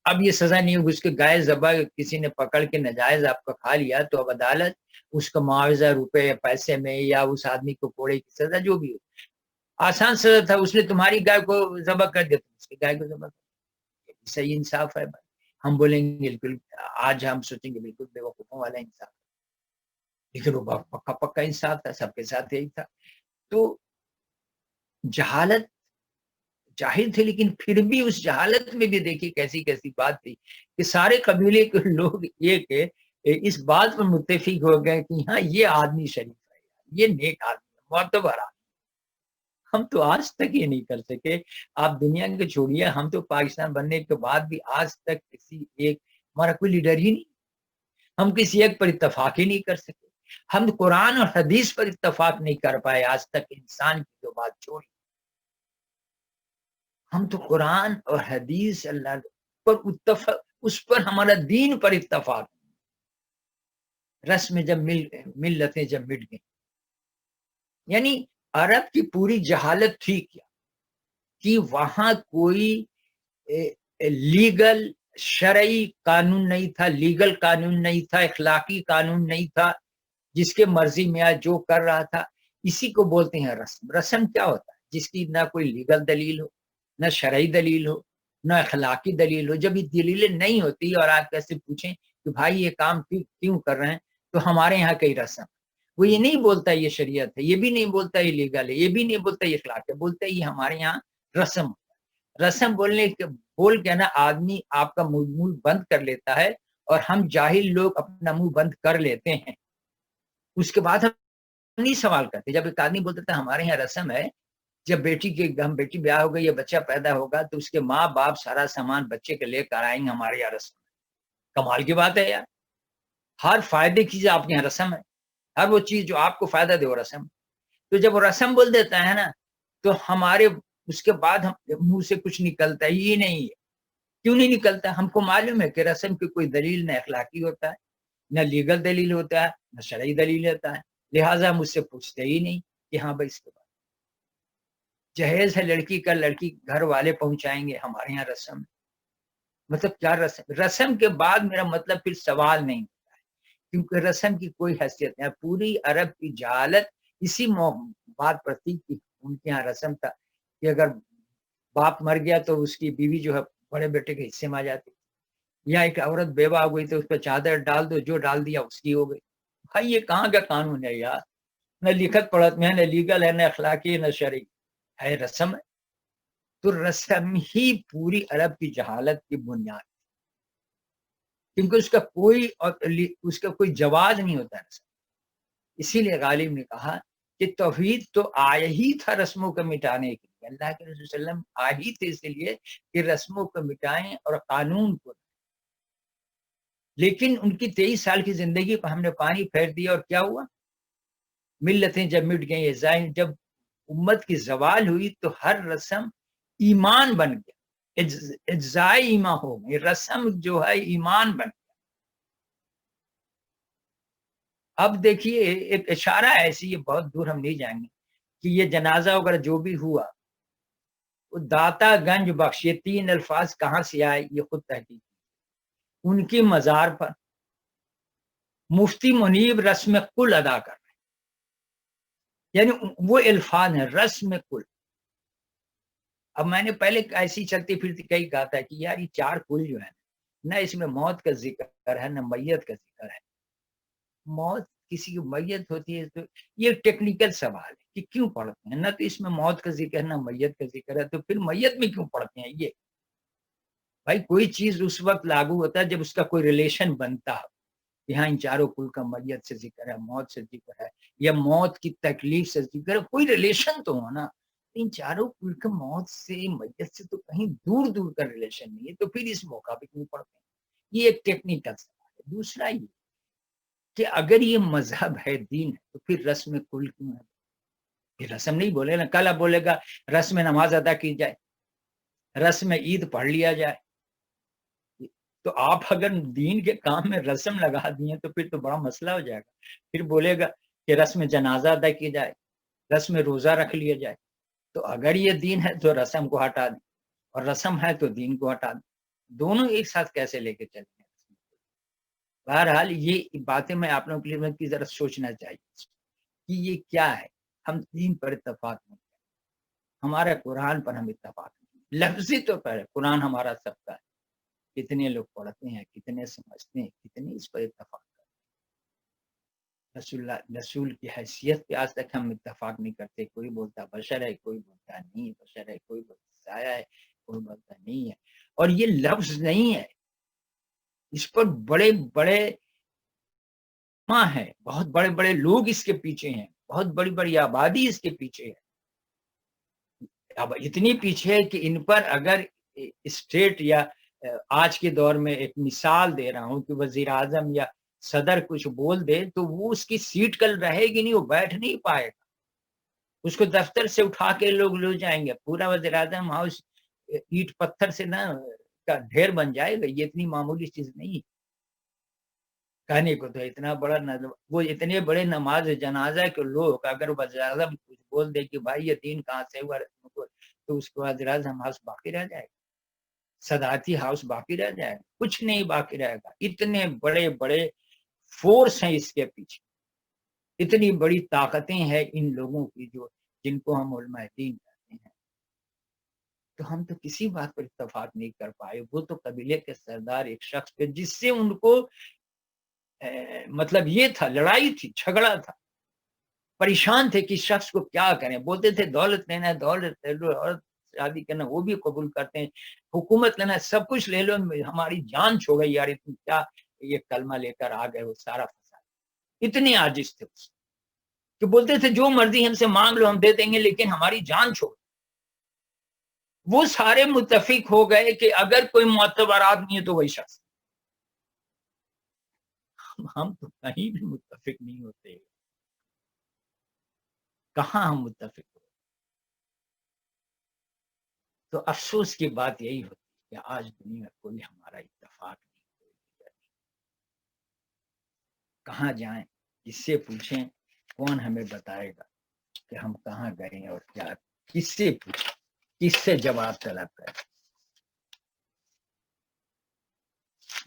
S1: اب یہ سزا نہیں ہوگی، اس کے گائے ذبح کسی نے پکڑ کے ناجائز آپ کا کھا لیا تو اب عدالت اس کا معاوضہ روپے یا پیسے میں یا اس آدمی کو کوڑے کی سزا جو بھی ہو، آسان سزا تھا، اس نے تمہاری گائے کو ذبح کر دیا تو اس کی گائے کو ذبح کر دیا، صحیح انصاف ہے بھائی۔ ہم بولیں گے بالکل، آج ہم سوچیں گے بالکل بے وقوفوں والا انصاف، لیکن وہ پکا پکا انصاف تھا، سب کے ساتھ یہی تھا۔ تو جہالت، جاہل تھے لیکن پھر بھی اس جہالت میں بھی دیکھیے کیسی کیسی بات تھی کہ سارے قبیلے کے لوگ یہ اس بات پر متفق ہو گئے کہ ہاں یہ آدمی شریف ہے، یہ نیک آدمی ہے، معتبر آدمی۔ ہم تو آج تک یہ نہیں کر سکے، آپ دنیا کے چھوڑیے، ہم تو پاکستان بننے کے بعد بھی آج تک کسی ایک، ہمارا کوئی لیڈر ہی نہیں، ہم کسی ایک پر اتفاق ہی نہیں کر سکے، ہم قرآن اور حدیث پر اتفاق نہیں کر پائے آج تک، انسان کی جو بات چھوڑی، ہم تو قرآن اور حدیث اللہ پر اتفاق، اس پر ہمارا دین پر اتفاق، رسم جب ملتیں جب مٹ گئیں، یعنی عرب کی پوری جہالت تھی کیا کہ وہاں کوئی لیگل شرعی قانون نہیں تھا، لیگل قانون نہیں تھا، اخلاقی قانون نہیں تھا، جس کے مرضی میں آج جو کر رہا تھا، اسی کو بولتے ہیں رسم۔ رسم کیا ہوتا ہے؟ جس کی نہ کوئی لیگل دلیل ہو، نہ شرعی دلیل ہو، نہ اخلاقی دلیل ہو۔ جب یہ دلیلیں نہیں ہوتی اور آپ کیسے پوچھیں کہ بھائی یہ کام کیوں کر رہے ہیں، تو ہمارے یہاں کئی رسم، وہ یہ نہیں بولتا یہ شریعت ہے، یہ بھی نہیں بولتا یہ لیگل ہے، یہ بھی نہیں بولتا یہ اخلاق ہے، بولتا یہ ہمارے یہاں رسم۔ رسم بولنے کے بول کے نا آدمی آپ کا منہ بند کر لیتا ہے، اور ہم جاہل لوگ اپنا منہ بند کر لیتے ہیں، اس کے بعد ہم نہیں سوال کرتے. جب ایک آدمی بولتا تھا ہمارے یہاں رسم ہے جب بیٹی بیاہ ہو گئی یا بچہ پیدا ہوگا تو اس کے ماں باپ سارا سامان بچے کے لے کر آئیں گے ہمارے یہاں رسم. کمال کی بات ہے یار. ہر فائدے کی چیز آپ کے یہاں رسم ہے. ہر وہ چیز جو آپ کو فائدہ دے وہ رسم. تو جب وہ رسم بول دیتا ہے نا تو ہمارے اس کے بعد ہم منہ سے کچھ نکلتا ہی نہیں ہے. کیوں نہیں نکلتا؟ ہم کو معلوم ہے کہ رسم کی کوئی دلیل نہ اخلاقی ہوتا ہے نہ لیگل دلیل ہوتا ہے نہ شرعی دلیل ہوتا ہے. لہٰذا مجھ سے پوچھتے ہی نہیں کہ ہاں بھائی اس کے بعد جہیز ہے لڑکی کا, لڑکی گھر والے پہنچائیں گے ہمارے یہاں رسم. مطلب کیا رسم کے بعد میرا مطلب پھر سوال نہیں ہوتا ہے کیونکہ رسم کی کوئی حیثیت نہیں. پوری عرب کی جہالت اسی بات پر تھی کہ ان کے یہاں رسم تھا کہ اگر باپ مر گیا تو اس کی بیوی جو ہے بڑے بیٹے کے حصے میں آ جاتی, یا ایک عورت بیوہ ہو گئی تو اس پہ چادر ڈال دو, جو ڈال دیا اس کی ہو گئی. بھائی یہ کہاں کا قانون ہے یار؟ نہ لکھت پڑھت میں, نہ لیگل ہے, نہ اخلاقی, نہ شرعی ہے. رسم ہے. تو رسم ہی پوری عرب کی جہالت کی بنیاد, کیونکہ اس کا کوئی جواز نہیں ہوتا رسم. اسی لیے غالب نے کہا کہ توحید تو آیا ہی تھا رسموں کو مٹانے کے لیے. اللہ کے رسول صلی اللہ علیہ وسلم آئی تھے اس لیے کہ رسموں کو مٹائیں اور قانون کو. لیکن ان کی 23 سال کی زندگی کو ہم نے پانی پھیر دیا اور کیا ہوا؟ ملتیں جب مٹ گئیں, جب امت کی زوال ہوئی تو ہر رسم ایمان بن گیا, اجزائے ایمان ہو گئی. رسم جو ہے ایمان بن گیا. اب دیکھیے ایک اشارہ ایسی, یہ بہت دور ہم نہیں جائیں گے, کہ یہ جنازہ وغیرہ جو بھی ہوا وہ داتا گنج بخش, یہ 3 الفاظ کہاں سے آئے یہ خود تحقیق. ان کی مزار پر مفتی منیب رسم کل ادا کر رہے ہیں. یعنی وہ الفاظ ہیں رسم کل. اب میں نے پہلے ایسی چلتی پھرتی کئی کہا تھا کہ یار یہ 4 کل جو ہے نہ اس میں موت کا ذکر ہے نہ میت کا ذکر ہے. موت کسی کی میت ہوتی ہے تو یہ ٹیکنیکل سوال ہے کہ کیوں پڑھتے ہیں. نہ تو اس میں موت کا ذکر ہے نہ میت کا ذکر ہے, تو پھر میت میں کیوں پڑھتے ہیں؟ یہ بھائی کوئی چیز اس وقت لاگو ہوتا ہے جب اس کا کوئی ریلیشن بنتا ہے. یہاں ان 4 کل کا میت سے ذکر ہے, موت سے ذکر ہے, یا موت کی تکلیف سے ذکر ہے. کوئی ریلیشن تو ہو نا. ان 4 کل کا موت سے میت سے تو کہیں دور دور کا ریلیشن نہیں ہے, تو پھر اس موقع پہ کیوں پڑھتے ہیں؟ یہ ایک ٹیکنیکل سوال ہے. دوسرا یہ کہ اگر یہ مذہب ہے, دین ہے, تو پھر رسم کل کیوں ہے؟ یہ رسم نہیں بولے نا. کل اب بولے گا رسم نماز ادا کی جائے, رسم عید پڑھ لیا جائے. تو آپ اگر دین کے کام میں رسم لگا دیے تو پھر تو بڑا مسئلہ ہو جائے گا. پھر بولے گا کہ رسم جنازہ ادا کی جائے, رسم روزہ رکھ لیا جائے. تو اگر یہ دین ہے تو رسم کو ہٹا دیں, اور رسم ہے تو دین کو ہٹا دیں. دونوں ایک ساتھ کیسے لے کے چلیں گے؟ بہرحال یہ باتیں میں آپ لوگوں کے لیے ذرا سوچنا چاہیے کہ یہ کیا ہے. ہم دین پر اتفاق نہیں کریں, ہمارا قرآن پر ہم اتفاق نہیں. لفظی تو پر قرآن ہمارا سب کا ہے. کتنے لوگ پڑھتے ہیں, کتنے سمجھتے ہیں, کتنے اس پر اتفاق کرتے ہیں. رسول کی حیثیت پہ آج تک ہم اتفاق نہیں کرتے. کوئی بولتا بشر ہے, کوئی بولتا نہیں بشر ہے, کوئی بولتا سایہ ہے, کوئی بولتا نہیں ہے. اور یہ لفظ نہیں ہے, اس پر بڑے بڑے ہیں, بہت بڑے بڑے لوگ اس کے پیچھے ہیں, بہت بڑی بڑی آبادی اس کے پیچھے ہے. اب اتنی پیچھے ہے کہ ان پر اگر اسٹیٹ یا آج کے دور میں ایک مثال دے رہا ہوں کہ وزیر اعظم یا صدر کچھ بول دے تو وہ اس کی سیٹ کل رہے گی نہیں, وہ بیٹھ نہیں پائے گا. اس کو دفتر سے اٹھا کے لوگ لے جائیں گے. پورا وزیر اعظم ہاؤس اینٹ پتھر سے نا کا ڈھیر بن جائے گا. یہ اتنی معمولی چیز نہیں کہنے کو. تو اتنا بڑا وہ اتنے بڑے نماز جنازہ کے لوگ اگر وزیر اعظم کچھ بول دے کہ بھائی یہ دین کہاں سے ہوا تو اس کے بعد وزیر اعظم ہاؤس باقی رہ جائے گا, صدارتی ہاؤس باقی رہ جائے گا, کچھ نہیں باقی رہے گا. اتنے بڑے بڑے فورس ہیں اس کے پیچھے, اتنی بڑی طاقتیں ہیں ان لوگوں کی جو جن کو ہم علماء دین کہتے ہیں. تو ہم تو کسی بات پر اتفاق نہیں کر پائے. وہ تو قبیلے کے سردار ایک شخص پہ جس سے ان کو مطلب یہ تھا, لڑائی تھی, جھگڑا تھا, پریشان تھے کہ شخص کو کیا کریں. بولتے تھے دولت لینا ہے دولت لے لو, اور شادی کرنا وہ بھی قبول کرتے ہیں, حکومت لینا ہے سب کچھ لے لو, ہماری جان چھوڑ گئی یار تم کیا یہ کلمہ لے کر آ گئے. وہ سارا فساد, اتنے عاجز تھے اس. کہ بولتے تھے جو مرضی ہم سے مانگ لو ہم دے دیں گے لیکن ہماری جان چھوڑ. وہ سارے متفق ہو گئے کہ اگر کوئی معتبر آدمی ہے تو وہی شخص. ہم تو کہیں بھی متفق نہیں ہوتے. کہاں ہم متفق ہوتے؟ تو افسوس کی بات یہی ہوتی ہے کہ آج دنیا میں کوئی ہمارا اتفاق نہیں. کہاں جائیں، کس سے پوچھیں، کون ہمیں بتائے گا کہ ہم کہاں گئے اور کیا، کس سے پوچھیں، کس سے جواب طلب کریں.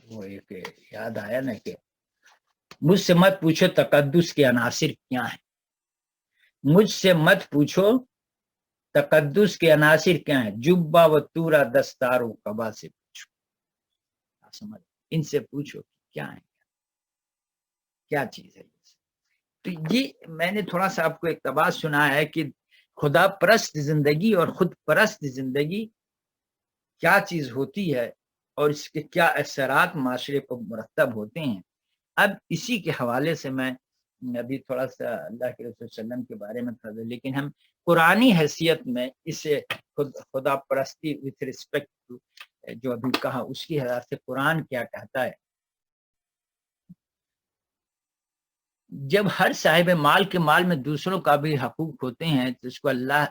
S1: وہ ایک یاد آیا نا کہ مجھ سے مت پوچھو تقدس کے عناصر کیا ہیں. مجھ سے مت پوچھو تقدس کے عناصر کیا ہیں، جبہ و تورا دستار و قبا سے پوچھو. سمجھ ان سے پوچھو کیا ہے، کیا چیز ہے. تو یہ میں نے تھوڑا سا آپ کو اقتباس سنا ہے کہ خدا پرست زندگی اور خود پرست زندگی کیا چیز ہوتی ہے اور اس کے کیا اثرات معاشرے پر مرتب ہوتے ہیں. اب اسی کے حوالے سے میں ابھی تھوڑا سا اللہ کے رسول صلی اللہ علیہ وسلم کے بارے میں تھا، لیکن ہم قرآنی حیثیت میں اسے خدا پرستی وتھ ریسپیکٹ جو ابھی کہا اس کی حیثیت سے قرآن کیا کہتا ہے. جب ہر صاحب مال کے مال میں دوسروں کا بھی حقوق ہوتے ہیں تو اس کو اللہ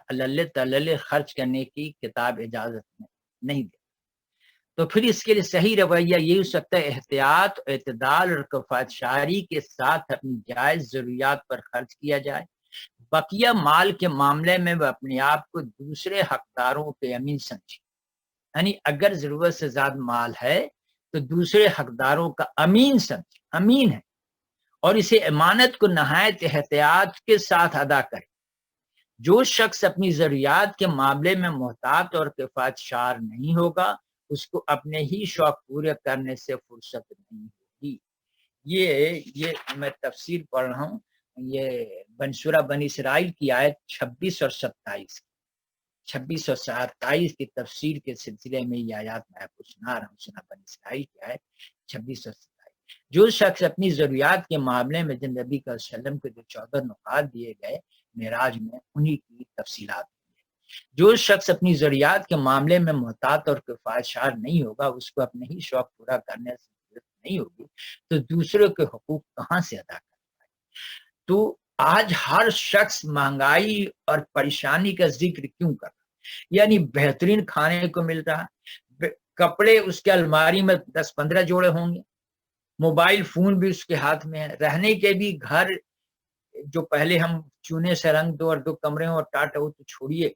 S1: تعالی خرچ کرنے کی کتاب اجازت نہیں دے. تو پھر اس کے لیے صحیح رویہ یہ ہو سکتا ہے احتیاط، اعتدال اور کفایت شعاری کے ساتھ اپنی جائز ضروریات پر خرچ کیا جائے. بقیہ مال کے معاملے میں وہ اپنے آپ کو دوسرے حقداروں کے امین سمجھے. یعنی اگر ضرورت سے زیادہ مال ہے تو دوسرے حقداروں کا امین سمجھے، امین ہے، اور اسے امانت کو نہایت احتیاط کے ساتھ ادا کرے. جو شخص اپنی ضروریات کے معاملے میں محتاط اور کفایت شعار نہیں ہوگا اس کو اپنے ہی شوق پورے کرنے سے فرصت نہیں ہوگی. یہ میں تفسیر پڑھ رہا ہوں، یہ سورہ بنی اسرائیل کی آیت 26 اور 27 26 اور 27 کی تفسیر کے سلسلے میں یہ آیات میں آپ کو سنا رہا ہوں. سورہ بنی اسرائیل کی آیت 26 اور 27. جو شخص اپنی ضروریات کے معاملے میں جن نبی کا وسلم کے جو 14 نقاط دیے گئے معراج میں انہی کی تفصیلات ہیں. جو شخص اپنی ضروریات کے معاملے میں محتاط اور کفایت شعار نہیں ہوگا اس کو اپنے ہی شوق پورا کرنے سے ضرورت نہیں ہوگی تو دوسروں کے حقوق کہاں سے ادا کر پائے. تو آج ہر شخص مہنگائی اور پریشانی کا ذکر کیوں کر رہا ہے؟ یعنی بہترین کھانے کو مل رہا، کپڑے اس کے الماری میں 10-15 جوڑے ہوں گے، موبائل فون بھی اس کے ہاتھ میں ہے، رہنے کے بھی گھر جو پہلے ہم چونے سے رنگ دو اور 2 کمرے اور ٹاٹا ہو تو چھوڑیے،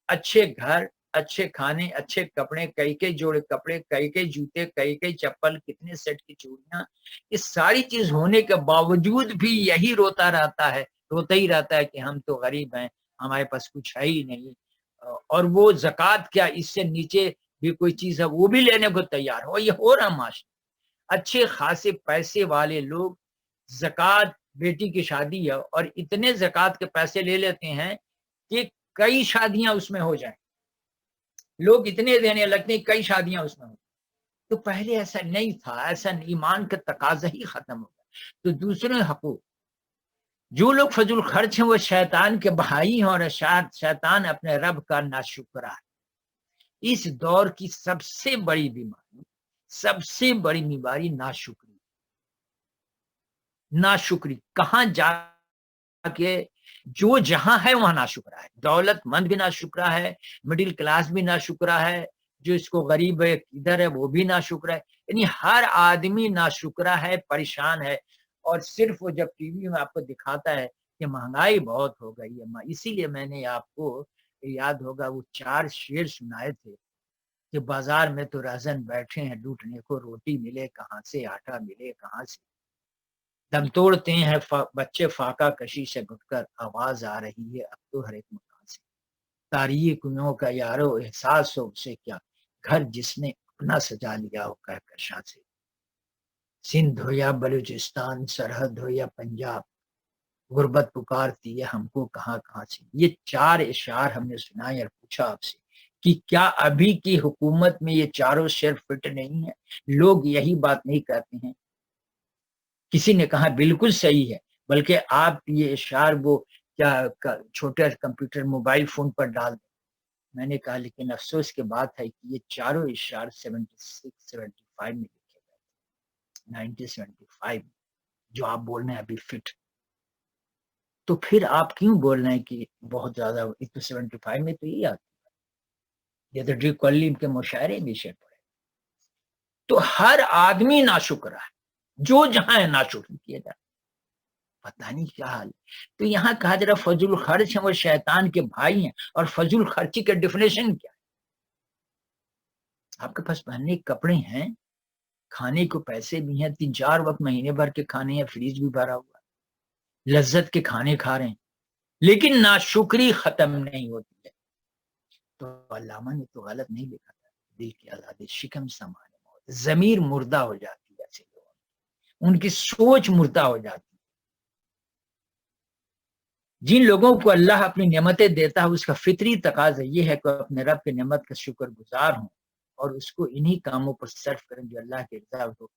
S1: اچھے گھر، اچھے کھانے، اچھے کپڑے، کئی جوڑے کپڑے، کئی جوتے، کئی چپل، کتنے سیٹ کی چوڑیاں، اس ساری چیز ہونے کے باوجود بھی یہی روتا ہی رہتا ہے کہ ہم تو غریب ہیں، ہمارے پاس کچھ ہے ہی نہیں. اور وہ زکوٰۃ کیا اس سے نیچے بھی کوئی چیز ہے وہ بھی لینے کو تیار ہو. یہ ہو رہا معاشرے. اچھے خاصے پیسے والے لوگ زکوٰۃ، بیٹی کی شادی ہے اور اتنے زکوٰۃ کے پیسے لے لیتے ہیں کہ کئی شادیاں اس میں ہو جائیں. لوگ اتنے دینے لگتے ہیں کئی شادیاں اس میں ہو. تو پہلے ایسا نہیں تھا، ایسا ایمان کا تقاضا ہی ختم ہو گیا. تو دوسرے حقوق، جو لوگ فضول خرچ ہیں وہ شیطان کے بھائی ہیں اور شیطان اپنے رب کا ناشکرا ہے. اس دور کی سب سے بڑی بیماری ناشکری. کہاں جا کے جو جہاں ہے وہاں ناشکرا ہے. دولت مند بھی ناشکرا ہے، مڈل کلاس بھی ناشکرا ہے، جو اس کو غریب ہے ادھر ہے وہ بھی ناشکرا ہے. یعنی ہر آدمی ناشکرا ہے، پریشان ہے. اور صرف وہ جب ٹی وی میں آپ کو دکھاتا ہے کہ مہنگائی بہت ہو گئی ہے، اسی لیے میں نے آپ کو یاد ہوگا وہ 4 شعر سنائے تھے کہ بازار میں تو رہزن بیٹھے ہیں لوٹنے کو، روٹی ملے کہاں سے، آٹا ملے کہاں سے. دم توڑتے ہیں بچے فاقہ کشی سے گھٹ کر، آواز آ رہی ہے اب تو ہر ایک مکان سے. تاریخ کنوں کا یارو احساس ہو اسے کیا، گھر جس نے اپنا سجا لیا ہو کہکشاں سے. سندھ ہو یا بلوچستان، سرحد ہو یا پنجاب، غربت پکارتی ہے ہم کو کہاں کہاں سے. یہ 4 اشعار ہم نے سنائے اور پوچھا آپ سے کہ کیا ابھی کی حکومت میں یہ چاروں شعر فٹ نہیں ہے؟ لوگ یہی بات نہیں کہتے ہیں. کسی نے کہا بالکل صحیح ہے. بلکہ آپ یہ اشعار وہ کیا چھوٹے کمپیوٹر موبائل فون پر ڈال دیں۔ میں نے کہا لیکن افسوس کی بات ہے کہ یہ چاروں اشعار 75 میں لکھے گئے، 1975 جو آپ بول رہے ہیں ابھی فٹ، تو پھر آپ کیوں بول رہے ہیں کہ بہت زیادہ 75 میں تو یہ آتی ہے، یہ تو ڈری کولین کے مشاعرے بھی شیر پڑے۔ تو ہر آدمی ناشکر ہے، جو جہاں ہے ناشکر کیا جائے، پتہ نہیں کیا حال ہے۔ تو یہاں کہا جا رہا فضول خرچ ہیں وہ شیطان کے بھائی ہیں، اور فضول خرچی کا ڈیفینیشن کیا ہے؟ آپ کے پاس پہننے کے کپڑے ہیں، کھانے کو پیسے بھی ہیں، 3-4 وقت مہینے بھر کے کھانے ہیں، فریج بھی بھرا ہوا ہے، لذت کے کھانے کھا رہے ہیں، لیکن ناشکری ختم نہیں ہوتی ہے۔ تو علامہ نے تو غلط نہیں لکھا تھا، دل کی آزادی شکم سامان موت، ضمیر مردہ ہو جاتی ہے ایسے لوگوں، ان کی سوچ مردہ ہو جاتی ہے۔ جن لوگوں کو اللہ اپنی نعمتیں دیتا ہے اس کا فطری تقاضا یہ ہے کہ اپنے رب کی نعمت کا شکر گزار ہوں اور اس کو انہی کاموں پر صرف کریں جو اللہ کے رضا کو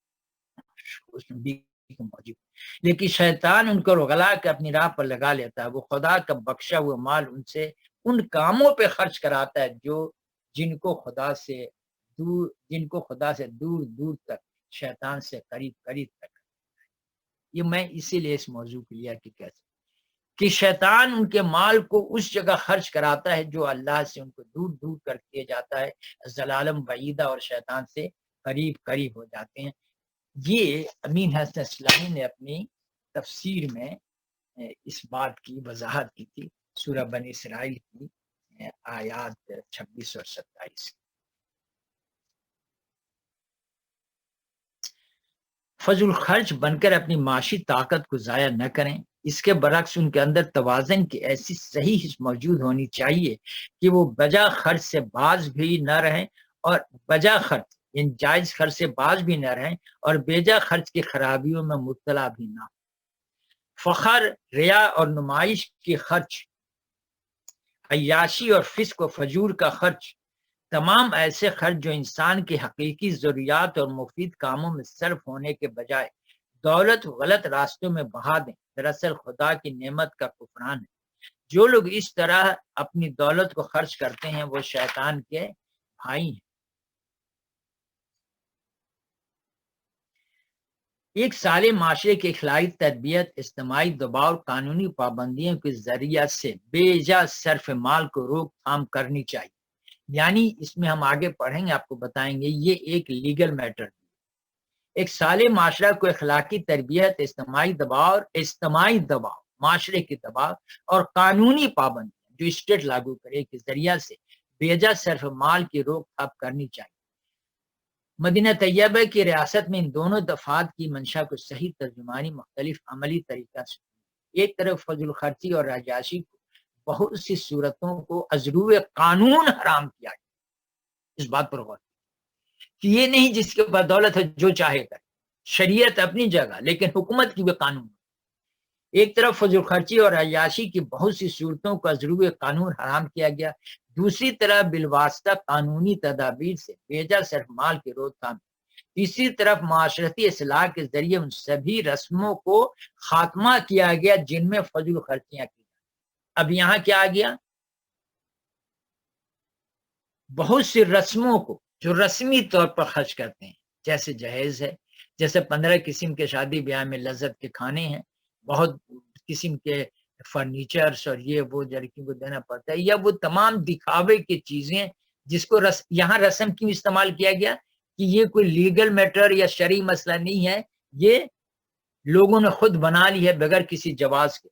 S1: موجود۔ لیکن شیطان ان کو رغلا کے اپنی راہ پر لگا لیتا ہے، وہ خدا کا بخشا ہوا مال ان سے ان کاموں پہ خرچ کراتا ہے جو جن کو خدا سے دور دور تک شیطان سے قریب قریب تک۔ یہ میں اسی لیے اس موضوع کو لیا کہ کیسے کہ شیطان ان کے مال کو اس جگہ خرچ کراتا ہے جو اللہ سے ان کو دور دور کر دیا جاتا ہے، ضلالم بعیدہ، اور شیطان سے قریب قریب ہو جاتے ہیں۔ یہ امین حسن اسلامی نے اپنی تفسیر میں اس بات کی وضاحت کی تھی، سورہ بنی اسرائیل کی آیات 26 اور 27۔ فضل خرچ بن کر اپنی معاشی طاقت کو ضائع نہ کریں، اس کے برعکس ان کے اندر توازن کی ایسی صحیح حس موجود ہونی چاہیے کہ وہ بجا خرچ سے باز بھی نہ رہیں اور بجا خرچ یعنی جائز خرچ سے باز بھی نہ رہیں اور بیجا خرچ کی خرابیوں میں مبتلا بھی نہ۔ فخر، ریا اور نمائش کی خرچ، عیاشی اور فسق و فجور کا خرچ، تمام ایسے خرچ جو انسان کی حقیقی ضروریات اور مفید کاموں میں صرف ہونے کے بجائے دولت غلط راستوں میں بہا دیں، دراصل خدا کی نعمت کا کفران ہے۔ جو لوگ اس طرح اپنی دولت کو خرچ کرتے ہیں وہ شیطان کے بھائی ہیں۔ ایک سالے معاشرے کی اخلاقی تربیت اجتماعی دباؤ قانونی پابندیوں کے ذریعہ سے بے جا صرف مال کو روک تھام کرنی چاہیے، یعنی اس میں ہم آگے پڑھیں گے آپ کو بتائیں گے یہ ایک لیگل میٹر۔ ایک سالے معاشرہ کو اخلاقی تربیت اجتماعی دباؤ معاشرے کی دباؤ اور قانونی پابندیاں جو اسٹیٹ لاگو کرے کے ذریعہ سے بیجا صرف مال کی روک تھام کرنی چاہیے۔ مدینہ طیبہ کی ریاست میں ان دونوں دفعات کی منشا کو صحیح ترجمانی مختلف عملی طریقہ سے، ایک طرف فضل خرچی اور عیاشی کو بہت سی صورتوں کو ازرو قانون حرام کیا گیا۔ اس بات پر غور کہ یہ نہیں جس کے پاس دولت ہے جو چاہے کرے، شریعت اپنی جگہ لیکن حکومت کی بھی قانون۔ ایک طرف فضل خرچی اور عیاشی کی بہت سی صورتوں کا ضرور قانون حرام کیا گیا، دوسری طرف بالواسطہ قانونی تدابیر سے بیجا صرف مال کی روک تھام، تیسری طرف معاشرتی اصلاح کے ذریعے ان سبھی رسموں کو خاتمہ کیا گیا جن میں فضل خرچیاں کی۔ اب یہاں کیا آ گیا؟ بہت سی رسموں کو جو رسمی طور پر خرچ کرتے ہیں، جیسے جہیز ہے، جیسے 15 قسم کے شادی بیاہ میں لذت کے کھانے ہیں، بہت قسم کے فرنیچرز اور یہ وہ لڑکی کو دینا پڑتا ہے، یا وہ تمام دکھاوے کی چیزیں جس کو یہاں رسم کیوں استعمال کیا گیا کہ یہ کوئی لیگل میٹر یا شرعی مسئلہ نہیں ہے، یہ لوگوں نے خود بنا لی ہے بغیر کسی جواز کے،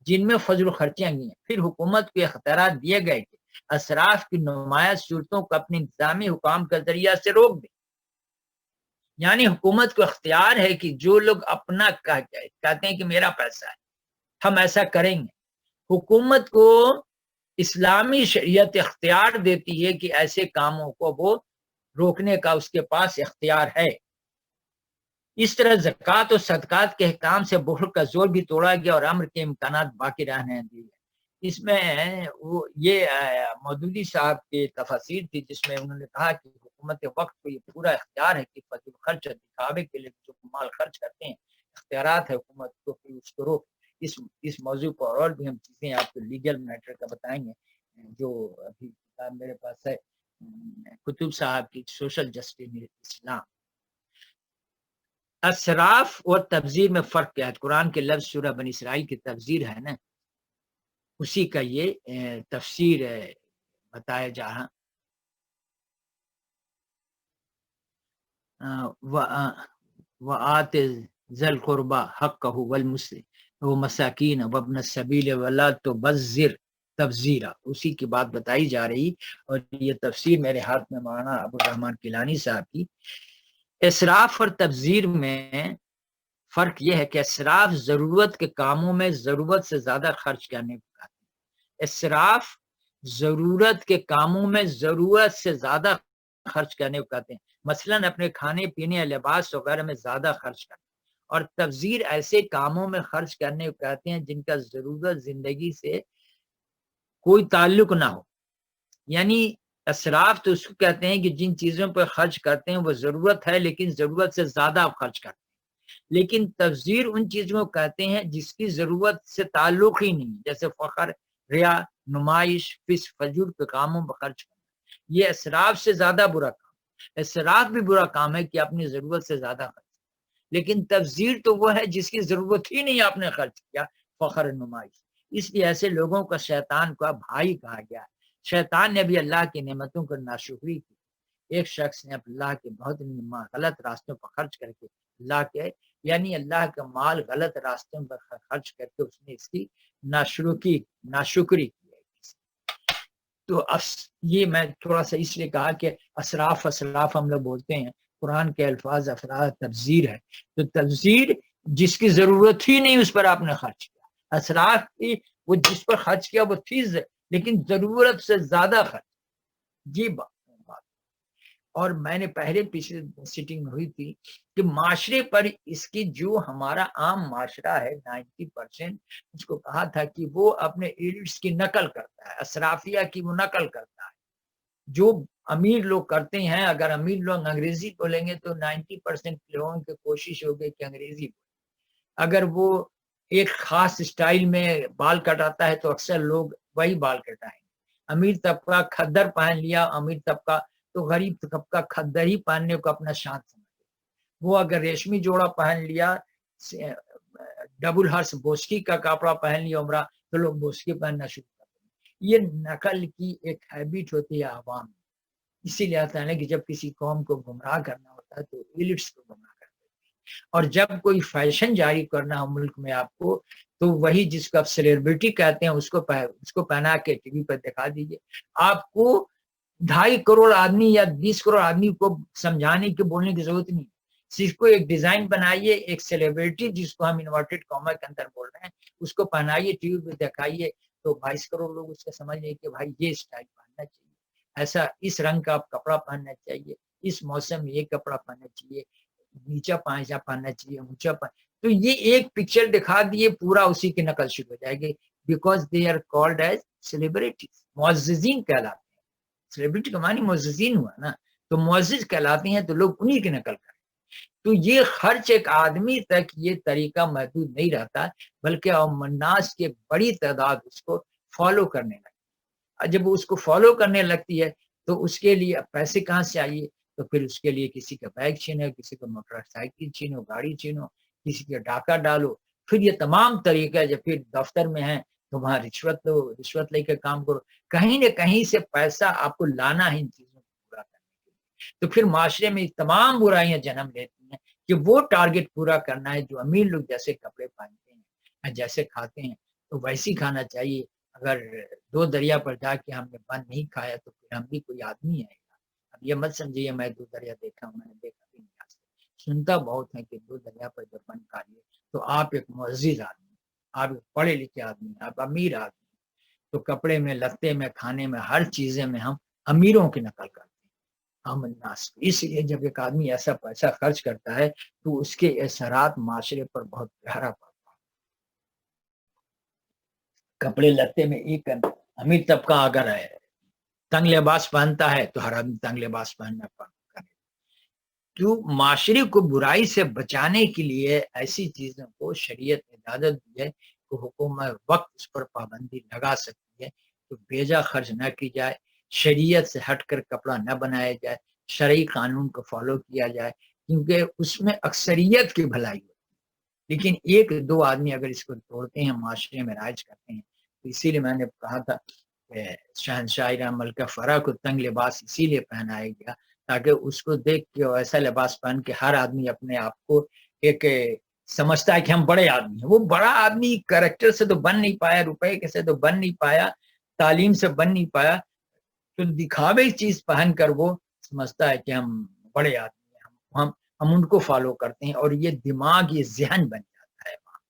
S1: جن میں فضل خرچیاں گئی ہیں۔ پھر حکومت کو اختیارات دیے گئے کہ اسراف کی نمایاں صورتوں کو اپنے انتظامی حکام کے ذریعہ سے روک دیں، یعنی حکومت کو اختیار ہے کہ جو لوگ اپنا کہتے ہیں کہ میرا پیسہ ہے ہم ایسا کریں گے، حکومت کو اسلامی شریعت اختیار دیتی ہے کہ ایسے کاموں کو وہ روکنے کا اس کے پاس اختیار ہے۔ اس طرح زکوٰۃ و صدقات کے احکام سے بخل کا زور بھی توڑا گیا اور امر کے امکانات باقی رہنے دیے۔ اس میں وہ یہ مودودی صاحب کی تفاسیر تھی جس میں انہوں نے کہا کہ حکومت وقت کو یہ پورا اختیار ہے کہ فضل خرچ اور دکھاوے کے لیے جو مال خرچ کرتے ہیں، اختیارات ہے حکومت کو کہ اس کو روک۔ اس موضوع پر اور بھی ہم چیزیں آپ کو لیگل میٹر کا بتائیں گے، جو ابھی کتاب میرے پاس ہے کتب صاحب کی سوشل جسٹس اسلام۔ اسراف اور تبذیر میں فرق کیا ہے؟ قرآن کے لفظ سورہ بنی اسرائیل کی تبذیر ہے نا، اسی کا یہ تفسیر بتایا جا رہا۔ وآت ذی القربى حقہ والمساکین وابن السبیل ولا تبذر تبذیرا، اسی کی بات بتائی جا رہی۔ اور یہ تفسیر میرے ہاتھ میں مولانا ابو الرحمان کیلانی صاحب کی۔ اسراف اور تبذیر میں فرق یہ ہے کہ اسراف ضرورت کے کاموں میں ضرورت سے زیادہ خرچ کرنے کو کہتے ہیں۔ اسراف ضرورت کے کاموں میں ضرورت سے زیادہ خرچ کرنے کو کہتے ہیں، مثلاً اپنے کھانے پینے لباس وغیرہ میں زیادہ خرچ کرنا۔ اور تبذیر ایسے کاموں میں خرچ کرنے کو کہتے ہیں جن کا ضرورت زندگی سے کوئی تعلق نہ ہو۔ یعنی اسراف تو اس کو کہتے ہیں کہ جن چیزوں پر خرچ کرتے ہیں وہ ضرورت ہے لیکن ضرورت سے زیادہ خرچ کرتے ہیں۔ لیکن تبذیر ان چیزوں کو کہتے ہیں جس کی ضرورت سے تعلق ہی نہیں، جیسے فخر، ریا، نمائش، فسق فجور کے کاموں پر خرچ کرنا۔ یہ اسراف سے زیادہ برا کام۔ اسراف بھی برا کام ہے کہ اپنی ضرورت سے زیادہ خرچ، لیکن تبذیر تو وہ ہے جس کی ضرورت ہی نہیں آپ نے خرچ کیا، فخر نمائش۔ اس لیے ایسے لوگوں کا شیطان کا بھائی کہا گیا ہے۔ شیطان نے بھی اللہ کی نعمتوں پر ناشکری کی۔ ایک شخص نے اللہ کے بہت غلط راستوں پر خرچ کر کے اللہ کے یعنی اللہ کا مال غلط راستوں پر خرچ کر کے اس نے اس کی ناشکری کی ہے۔ تو یہ میں تھوڑا سا اس لیے کہا کہ اسراف ہم لوگ بولتے ہیں، قرآن کے الفاظ افراد تبذیر ہے، تو تبذیر جس کی ضرورت ہی نہیں اس پر آپ نے خرچ کیا۔ اسراف کی وہ جس پر خرچ کیا وہ چیز ہے لیکن ضرورت سے زیادہ خرچ، یہ بات۔ اور میں نے پہلے پچھلے سیٹنگ میں ہوئی تھی کہ معاشرے پر اس کی جو ہمارا عام معاشرہ ہے 90% اس کو کہا تھا کہ وہ اپنے ایڈٹس کی نقل کرتا ہے، اسرافیہ کی وہ نقل کرتا ہے۔ جو امیر لوگ کرتے ہیں، اگر امیر لوگ انگریزی بولیں گے تو 90% لوگوں کی کوشش ہوگی کہ انگریزی بولیں۔ اگر وہ ایک خاص اسٹائل میں بال کٹاتا ہے تو اکثر لوگ وہی بال کٹائیں گے۔ امیر طبقہ کھدر پہن لیا، امیر طبقہ تو غریب طبقہ کھدر ہی پہننے کو اپنا شان سمجھے۔ وہ اگر ریشمی جوڑا پہن لیا، ڈبل ہرس بوسکی کا کپڑا پہن لیا عمرہ، تو لوگ بوسکی پہننا شروع کر دیں۔ یہ نقل کی ایک ہیبٹ ہوتی ہے عوام میں۔ اسی لیے آتا ہے کہ جب کسی قوم کو گمراہ کرنا ہوتا ہے تو ایلٹس کو گمراہ کر دیتے ہیں، اور جب کوئی فیشن جاری کرنا ہو ملک میں آپ کو تو وہی جس کو آپ سیلیبریٹی کہتے ہیں اس کو پہنا کے ٹی وی پر دکھا دیجیے۔ آپ کو 2.5 کروڑ آدمی یا 20 کروڑ آدمی کو سمجھانے کی بولنے کی ضرورت نہیں، صرف کو ایک ڈیزائن بنائیے، ایک سیلیبریٹی جس کو ہم انورٹڈ کاما کے اندر بول رہے ہیں اس کو پہنائیے، ٹی وی پہ دکھائیے، تو 22 کروڑ لوگ اس کا سمجھ لیں کہ بھائی یہ اسٹائل پہننا چاہیے، ایسا اس رنگ کا کپڑا پہننا چاہیے، اس موسم میں یہ کپڑا پہننا چاہیے، نیچا پائجا پہننا چاہیے، اونچا تو یہ ایک پکچر دکھا دیے پورا اسی کی نقل شروع ہو جائے گی، because they are called as celebrities, معززین کہلاتے ہیں۔ سیلیبریٹی کا معنی معززین ہوا نا، تو معزز کہلاتے ہیں تو لوگ انہی کی نقل کریں۔ تو یہ خرچ ایک آدمی تک یہ طریقہ محدود نہیں رہتا بلکہ الناس کی بڑی تعداد اس کو فالو کرنے لگتی ہے۔ جب اس کو فالو کرنے لگتی ہے تو اس کے لیے پیسے کہاں سے آئیے؟ تو پھر اس کے لیے کسی کا بیگ چھینو، کسی کو موٹر سائیکل چھینو، گاڑی چھینو، کسی کا ڈاکہ ڈالو، پھر یہ تمام طریقہ جب پھر دفتر میں ہیں تو وہاں رشوت لو، رشوت لے کے کام کرو، کہیں نہ کہیں سے پیسہ آپ کو لانا ہے ان چیزوں کو پورا کرنے کے لیے۔ تو پھر معاشرے میں تمام برائیاں جنم لیتی ہیں کہ وہ ٹارگٹ پورا کرنا ہے جو امیر لوگ جیسے کپڑے پہنتے ہیں، جیسے کھاتے ہیں تو ویسے کھانا چاہیے۔ اگر 2 دریا پر جا کے ہم نے بند نہیں کھایا تو پھر ہم بھی کوئی آدمی ہے۔ اب یہ مت سمجھیے میں 2 دریا دیکھا ہوں، میں نے دیکھا بھی نہیں، سنتا بہت ہے کہ 2 دریا پر جب بند کھا لیے تو آپ ایک معزز آدمی، آپ ایک پڑھے لکھے آدمی، آپ امیر آدمی۔ تو کپڑے میں، لتے میں، کھانے میں، ہر چیزیں میں ہم امیروں کی نقل کرتے ہیں، ہم الناس۔ اس لیے جب ایک آدمی ایسا پیسہ خرچ کرتا ہے تو اس کے اثرات معاشرے پر بہت گہرا پڑتا ہے۔ کپڑے لتے میں ایک امیر طبقہ اگر ہے تنگ لباس پہنتا ہے تو ہر آدمی تنگ لباس پہننا کرے۔ تو معاشرے کو برائی سے بچانے کے لیے ایسی چیزوں کو شریعت اجازت دی ہے کو حکومت وقت اس پر پابندی لگا سکتی ہے تو بیجا خرچ نہ کی جائے، شریعت سے ہٹ کر کپڑا نہ بنایا جائے، شرعی قانون کو فالو کیا جائے، کیونکہ اس میں اکثریت کی بھلائی ہوتی ہے، لیکن ایک دو آدمی اگر اس کو توڑتے ہیں، معاشرے میں رائج کرتے ہیں، تو اسی لیے میں نے کہا تھا کہ شہنشاہ ملکہ فرح کو تنگ لباس اسی لیے پہنایا گیا تاکہ اس کو دیکھ کے ایسا لباس پہن کے ہر آدمی اپنے آپ کو ایک سمجھتا ہے کہ ہم بڑے آدمی ہیں۔ وہ بڑا آدمی کریکٹر سے تو بن نہیں پایا، روپے سے تو بن نہیں پایا، تعلیم سے بن نہیں پایا، تو دکھاوے چیز پہن کر وہ سمجھتا ہے کہ ہم بڑے آدمی ہیں، ہم ان کو فالو کرتے ہیں، اور یہ دماغ، یہ ذہن بن جاتا ہے وہاں۔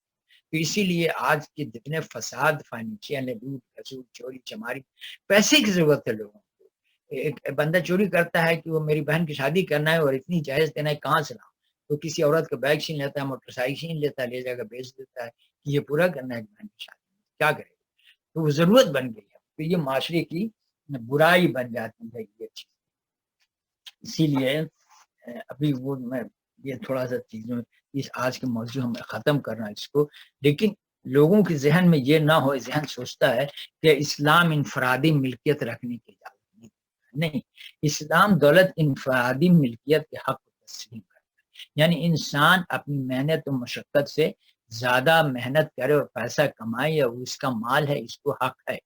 S1: تو اسی لیے آج کے جتنے فساد فائنینشیل، لوٹ کھسوٹ، چوری چماری، پیسے کی ضرورت ہے لوگوں کو۔ ایک بندہ چوری کرتا ہے کہ وہ میری بہن کی شادی کرنا ہے اور اتنی جہیز دینا ہے، کہاں سے لاؤں؟ تو کسی عورت کا بیگ چھین لیتا ہے، موٹر سائیکل چھین لیتا ہے، لے جا کر بیچ دیتا ہے کہ یہ پورا کرنا ہے بہن کی شادی میں، کیا کرے گا؟ تو وہ ضرورت بن گئی ہے، تو یہ معاشرے کی برائی بن جاتی ہے یہ چیز۔ اسی لیے ابھی وہ میں یہ تھوڑا سا چیزوں اس آج کے موضوع ہم ختم کرنا اس کو، لیکن لوگوں کے ذہن میں یہ نہ ہو، ذہن سوچتا ہے کہ اسلام انفرادی ملکیت رکھنے کی اجازت نہیں، اسلام دولت انفرادی ملکیت کے حق کو تسلیم کرتا ہے، یعنی انسان اپنی محنت و مشقت سے زیادہ محنت کرے اور پیسہ کمائے یا اس کا مال ہے، اس کو حق ہے،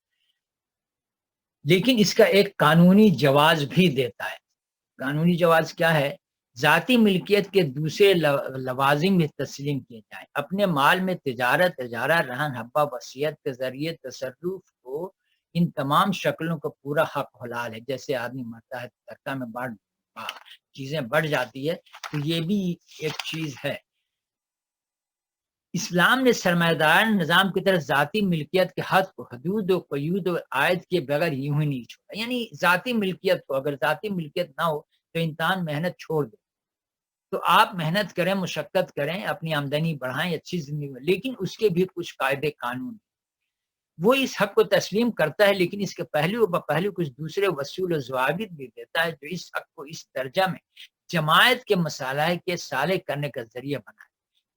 S1: لیکن اس کا ایک قانونی جواز بھی دیتا ہے۔ قانونی جواز کیا ہے؟ ذاتی ملکیت کے دوسرے لوازم میں تسلیم کیے جائیں، اپنے مال میں تجارت، اجارہ، رہن، حبہ وصیت کے ذریعے تصرف کو، ان تمام شکلوں کا پورا حق حلال ہے۔ جیسے آدمی مرتا ہے، ترکہ میں چیزیں بڑھ جاتی ہے، تو یہ بھی ایک چیز ہے۔ اسلام نے سرمایہ دار نظام کی طرف ذاتی ملکیت کے حد کو حدود و قیود و عائد کے بغیر یوں ہی نہیں چھوڑا، یعنی ذاتی ملکیت کو، اگر ذاتی ملکیت نہ ہو تو انسان محنت چھوڑ دے، تو آپ محنت کریں، مشقت کریں، اپنی آمدنی بڑھائیں، اچھی زندگی، لیکن اس کے بھی کچھ قاعدے قانون، وہ اس حق کو تسلیم کرتا ہے، لیکن اس کے پہلو کچھ دوسرے اصول و ضوابط بھی دیتا ہے جو اس حق کو اس درجہ میں جماعت کے مصالح کے صالح کرنے کا ذریعہ بنائے،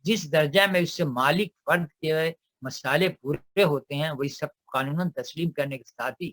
S1: جس درجہ میں اس سے مالک فرد کے مسالے پورے ہوتے ہیں، وہ اس حق کو قانوناً تسلیم کرنے کے ساتھ ہی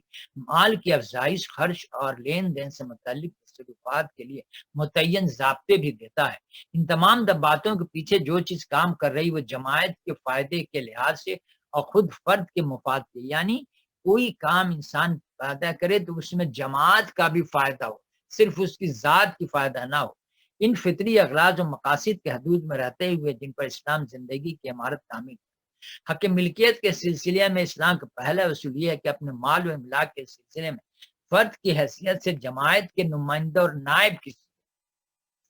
S1: مال کی افزائش، خرچ اور لین دین سے متعلق تصرفات کے لیے متعین ضابطے بھی دیتا ہے۔ ان تمام باتوں کے پیچھے جو چیز کام کر رہی وہ جماعت کے فائدے کے لحاظ سے اور خود فرد کے مفاد کے، یعنی کوئی کام انسان پیدا کرے تو اس میں جماعت کا بھی فائدہ ہو، صرف اس کی ذات کی فائدہ نہ ہو۔ ان فطری اغراض و مقاصد کے حدود میں رہتے ہوئے جن پر اسلام زندگی کی عمارت تعمیر ہے۔ حق ملکیت کے سلسلے میں اسلام کا پہلا اصول یہ ہے کہ اپنے مال و املاک کے سلسلے میں فرد کی حیثیت سے جماعت کے نمائندہ اور نائب کی،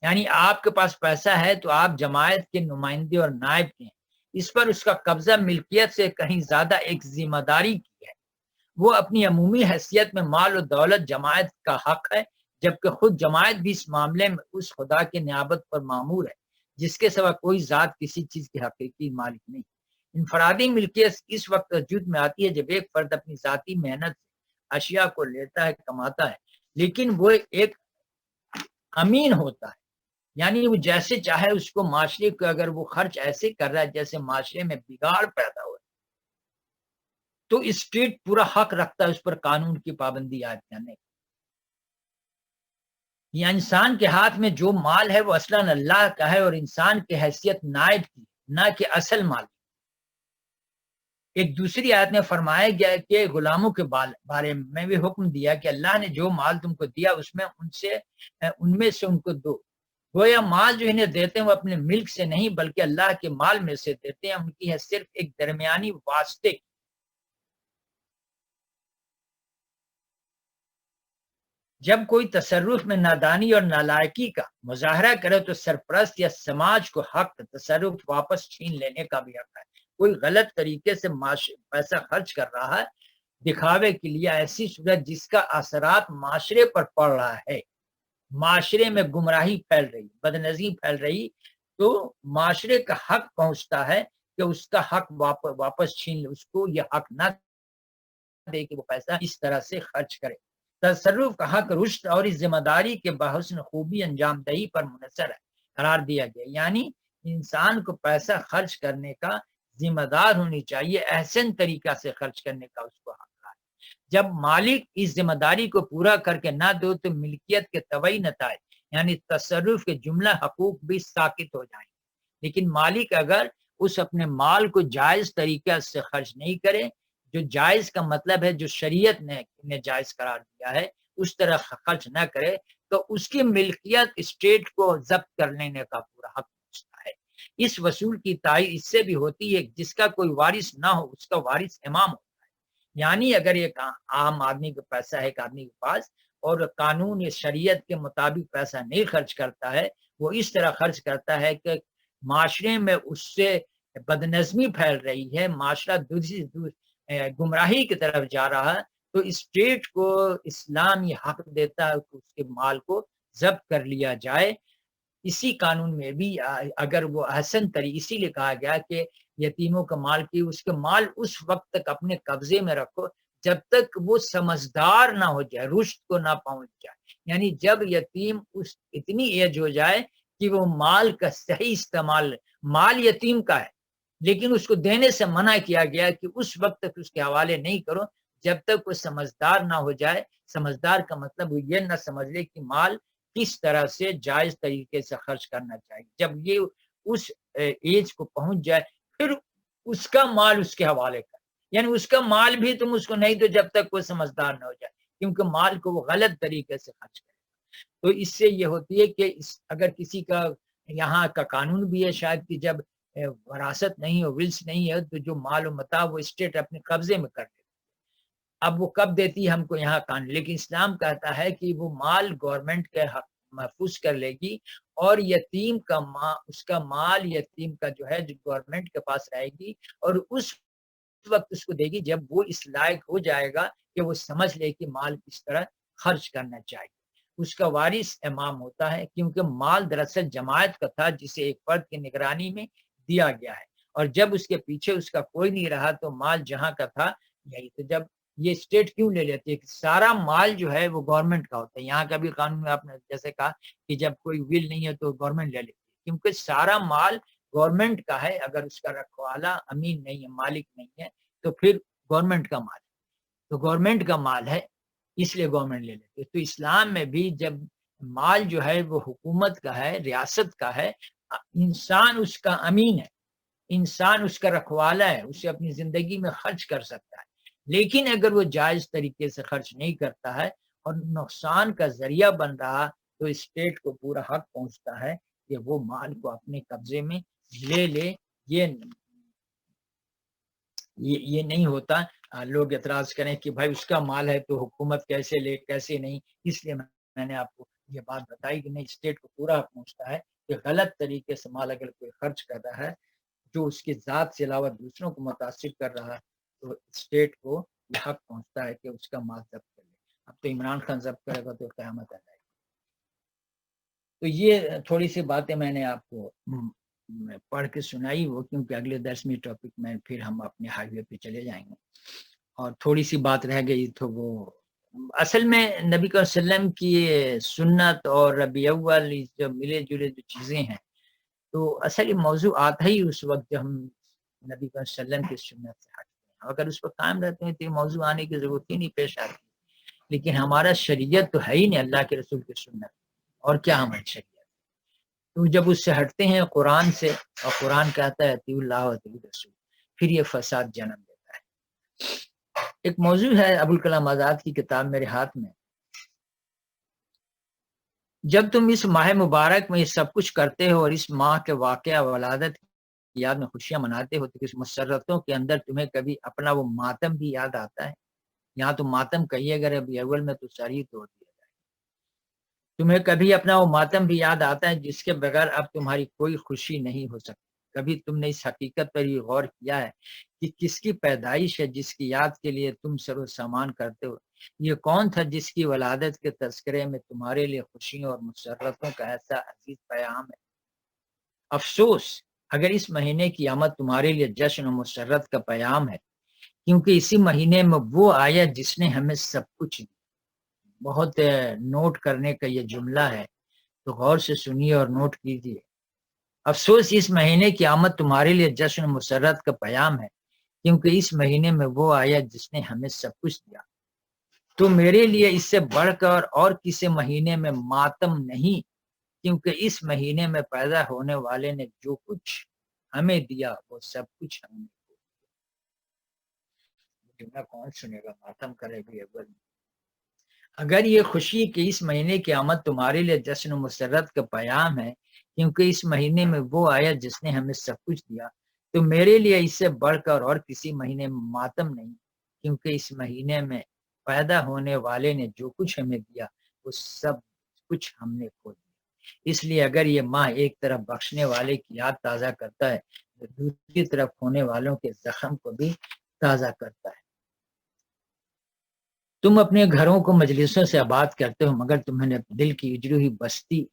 S1: یعنی آپ کے پاس پیسہ ہے تو آپ جماعت کے نمائندے اور نائب کے ہیں، اس پر اس کا قبضہ ملکیت سے کہیں زیادہ ایک ذمہ داری کی ہے۔ وہ اپنی عمومی حیثیت میں مال و دولت جماعت کا حق ہے، جبکہ خود جماعت بھی اس معاملے میں اس خدا کے نیابت پر مامور ہے جس کے سوا کوئی ذات کسی چیز کی حقیقی مالک نہیں۔ انفرادی ملکیت اس وقت وجود میں آتی ہے جب ایک فرد اپنی ذاتی محنت سے اشیاء کو لیتا ہے، کماتا ہے، لیکن وہ ایک امین ہوتا ہے، یعنی وہ جیسے چاہے اس کو معاشرے کو، اگر وہ خرچ ایسے کر رہا ہے جیسے معاشرے میں بگاڑ پیدا ہو، تو اسٹیٹ پورا حق رکھتا ہے اس پر قانون کی پابندی عائد کرنے کا۔ یا انسان کے ہاتھ میں جو مال ہے وہ اصلاً اللہ کا ہے اور انسان کی حیثیت نائب کی، نہ کہ اصل مال۔ ایک دوسری آیت میں فرمایا گیا کہ غلاموں کے بارے میں بھی حکم دیا کہ اللہ نے جو مال تم کو دیا اس میں ان میں سے ان کو دو۔ گویا مال جو انہیں دیتے ہیں وہ اپنے ملک سے نہیں بلکہ اللہ کے مال میں سے دیتے ہیں، ان کی ہے صرف ایک درمیانی واسطے۔ جب کوئی تصرف میں نادانی اور نالائکی کا مظاہرہ کرے تو سرپرست یا سماج کو حق تصرف واپس چھین لینے کا بھی حق ہے۔ کوئی غلط طریقے سے پیسہ خرچ کر رہا ہے دکھاوے کے لیے، ایسی صورت جس کا اثرات معاشرے پر پڑ رہا ہے، معاشرے میں گمراہی پھیل رہی، بدنظمی پھیل رہی، تو معاشرے کا حق پہنچتا ہے کہ اس کا حق واپس چھین لے، اس کو یہ حق نہ دے کہ وہ پیسہ اس طرح سے خرچ کرے۔ تصرف کا حق رشد اور اس ذمہ داری کے بحسن خوبی انجام دہی پر منحصر ہے قرار دیا گیا، یعنی انسان کو پیسہ خرچ کرنے کا ذمہ دار ہونی چاہیے، احسن طریقہ سے خرچ کرنے کا اس کو حق ہے۔ جب مالک اس ذمہ داری کو پورا کر کے نہ دو تو ملکیت کے طبعی نتائج یعنی تصرف کے جملہ حقوق بھی ساقط ہو جائیں گے۔ لیکن مالک اگر اس اپنے مال کو جائز طریقہ سے خرچ نہیں کرے، جو جائز کا مطلب ہے جو شریعت نے جائز قرار دیا ہے، اس طرح خرچ نہ کرے تو اس کی ملکیت اسٹیٹ کو ضبط کر لینے کا پورا حق پہنچتا ہے۔ اس وصول کی تائید اس سے بھی ہوتی ہے جس کا کوئی وارث نہ ہو اس کا وارث امام ہوتا ہے۔ یعنی اگر ایک عام آدمی کا پیسہ ہے ایک آدمی کے پاس اور قانون یا شریعت کے مطابق پیسہ نہیں خرچ کرتا ہے، وہ اس طرح خرچ کرتا ہے کہ معاشرے میں اس سے بدنظمی پھیل رہی ہے، معاشرہ گمراہی کی طرف جا رہا ہے، تو اسٹیٹ کو اسلام یہ حق دیتا ہے کہ اس کے مال کو ضبط کر لیا جائے۔ اسی قانون میں بھی اگر وہ احسن طریقے، اسی لیے کہا گیا کہ یتیموں کا مال کی اس کے مال اس وقت تک اپنے قبضے میں رکھو جب تک وہ سمجھدار نہ ہو جائے، رشد کو نہ پہنچ جائے۔ یعنی جب یتیم اس اتنی ایج ہو جائے کہ وہ مال کا صحیح استعمال، مال یتیم کا ہے لیکن اس کو دینے سے منع کیا گیا کہ اس وقت تک اس کے حوالے نہیں کرو جب تک وہ سمجھدار نہ ہو جائے۔ سمجھدار کا مطلب وہ یہ نہ سمجھ لے کہ مال کس طرح سے جائز طریقے سے خرچ کرنا چاہیے۔ جب یہ اس ایج کو پہنچ جائے پھر اس کا مال اس کے حوالے کر، یعنی اس کا مال بھی تم اس کو نہیں دو جب تک وہ سمجھدار نہ ہو جائے، کیونکہ مال کو وہ غلط طریقے سے خرچ کرے۔ تو اس سے یہ ہوتی ہے کہ اگر کسی کا یہاں کا قانون بھی ہے شاید کہ جب وراثت نہیں ہو، ولس نہیں ہے، تو جو مال و متاع وہ اسٹیٹ اپنے قبضے میں کر لیتی ہے۔ اب وہ کب دیتی ہے ہم کو یہاں قانون، لیکن اسلام کہتا ہے کہ وہ مال گورنمنٹ کے حق محفوظ کر لے گی، اور یتیم کا اس کا مال یتیم کا جو ہے جو گورنمنٹ کے پاس رہے گی، اور اس وقت اس کو دے گی جب وہ اس لائق ہو جائے گا کہ وہ سمجھ لے کہ مال کس طرح خرچ کرنا چاہیے۔ اس کا وارث امام ہوتا ہے، کیونکہ مال دراصل جماعت کا تھا جسے ایک فرد کی نگرانی میں دیا گیا ہے، اور جب اس کے پیچھے اس کا کوئی نہیں رہا تو مال جہاں کا تھا یہی۔ تو جب یہ اسٹیٹ کیوں لے لیتی ہے کہ سارا مال جو ہے وہ گورنمنٹ کا ہوتا ہے۔ یہاں کا بھی قانون میں آپ نے جیسے کہا کہ جب کوئی ول نہیں ہے تو گورنمنٹ لے لیتی ہے، کیونکہ سارا مال گورنمنٹ کا ہے۔ اگر اس کا رکھوالا امین نہیں ہے، مالک نہیں ہے، تو پھر گورنمنٹ کا مال ہے، تو گورنمنٹ کا مال ہے اس لیے گورنمنٹ لے لیتی ہے۔ تو اسلام میں بھی جب مال جو ہے وہ حکومت کا ہے، ریاست کا ہے، انسان اس کا امین ہے، انسان اس کا رکھوالا ہے، اسے اپنی زندگی میں خرچ کر سکتا ہے، لیکن اگر وہ جائز طریقے سے خرچ نہیں کرتا ہے اور نقصان کا ذریعہ بن رہا تو اسٹیٹ کو پورا حق پہنچتا ہے کہ وہ مال کو اپنے قبضے میں لے لے۔ یہ نہیں ہوتا۔ لوگ اعتراض کریں کہ بھائی اس کا مال ہے تو حکومت کیسے لے کیسے نہیں، اس لیے میں نے آپ کو یہ بات بتائی کہ نہیں، اسٹیٹ کو پورا حق پہنچتا ہے کہ غلط طریقے سے مال اگر کوئی خرچ کر رہا ہے جو اس کی ذات سے علاوہ دوسروں کو متاثر کر رہا ہے تو اسٹیٹ کو یہ حق پہنچتا ہے کہ اس کا مال ضبط کر لے۔ اب تو عمران خان ضبط کرے گا تو قیامت آ جائے گی۔ تو یہ تھوڑی سی باتیں میں نے آپ کو پڑھ کے سنائی، وہ کیونکہ اگلے 10ویں ٹاپک میں پھر ہم اپنے ہائی وے پہ چلے جائیں گے، اور تھوڑی سی بات رہ گئی تو وہ اصل میں نبی صلی اللہ علیہ وسلم کی سنت اور ربیع الاول جو ملے جلے جو چیزیں ہیں، تو اصل موضوع آتا ہی اس وقت جب ہم نبی صلی اللہ علیہ وسلم کی سنت سے ہٹتے ہیں۔ اگر اس پر قائم رہتے ہیں تو یہ موضوع آنے کی ضرورت ہی نہیں پیش آتی، لیکن ہمارا شریعت تو ہے ہی نہیں اللہ کے رسول کی سنت، اور کیا ہماری شریعت۔ تو جب اس سے ہٹتے ہیں قرآن سے، اور قرآن کہتا ہے اطیعوا اللہ واطیعوا الرسول، پھر یہ فساد جنم دیتا ہے۔ ایک موضوع ہے ابوالکلام آزاد کی کتاب میرے ہاتھ میں، جب تم اس ماہ مبارک میں یہ سب کچھ کرتے ہو اور اس ماہ کے واقعہ ولادت کی یاد میں خوشیاں مناتے ہو تو اس مسرتوں کے اندر تمہیں کبھی اپنا وہ ماتم بھی یاد آتا ہے؟ یہاں تو ماتم کہیے اگر ابھی اول میں تو ساری توڑ دیا جائے۔ تمہیں کبھی اپنا وہ ماتم بھی یاد آتا ہے جس کے بغیر اب تمہاری کوئی خوشی نہیں ہو سکتی؟ کبھی تم نے اس حقیقت پر یہ غور کیا ہے کہ کس کی پیدائش ہے جس کی یاد کے لیے تم سر و سامان کرتے ہو؟ یہ کون تھا جس کی ولادت کے تذکرے میں تمہارے لیے خوشیوں اور مسرتوں کا ایسا عزیز پیام ہے؟ افسوس اگر اس مہینے کی آمد تمہارے لیے جشن و مسرت کا پیام ہے، کیونکہ اسی مہینے میں وہ آیا جس نے ہمیں سب کچھ دیا۔ بہت نوٹ کرنے کا یہ جملہ ہے، تو غور سے سنیے اور نوٹ کیجیے۔ افسوس اس مہینے کی آمد تمہارے لیے جشن و مسرت کا پیام ہے، کیونکہ اس مہینے میں وہ آیا جس نے ہمیں سب کچھ دیا۔ تو میرے لیے اس سے بڑھ کر اور کسی مہینے میں ماتم نہیں، کیونکہ اس مہینے میں پیدا ہونے والے نے جو کچھ ہمیں دیا وہ سب کچھ ہم نے جملہ کون سنے گا، ماتم کرے بھی اول۔ اگر یہ خوشی کہ اس مہینے کی آمد تمہارے لیے جشن و مسرت کا پیام ہے، کیونکہ اس مہینے میں وہ آیا جس نے ہمیں سب کچھ دیا، تو میرے لیے اس سے بڑھ کر اور کسی مہینے میں ماتم نہیں، کیونکہ اس مہینے میں پیدا ہونے والے نے جو کچھ ہمیں دیا وہ سب کچھ ہم نے کھو دیا۔ اس لیے اگر یہ ماہ ایک طرف بخشنے والے کی یاد تازہ کرتا ہے تو دوسری طرف ہونے والوں کے زخم کو بھی تازہ کرتا ہے۔ تم اپنے گھروں کو مجلسوں سے آباد کرتے ہو، مگر تمہیں اپنے دل کی اجڑی ہوئی بستی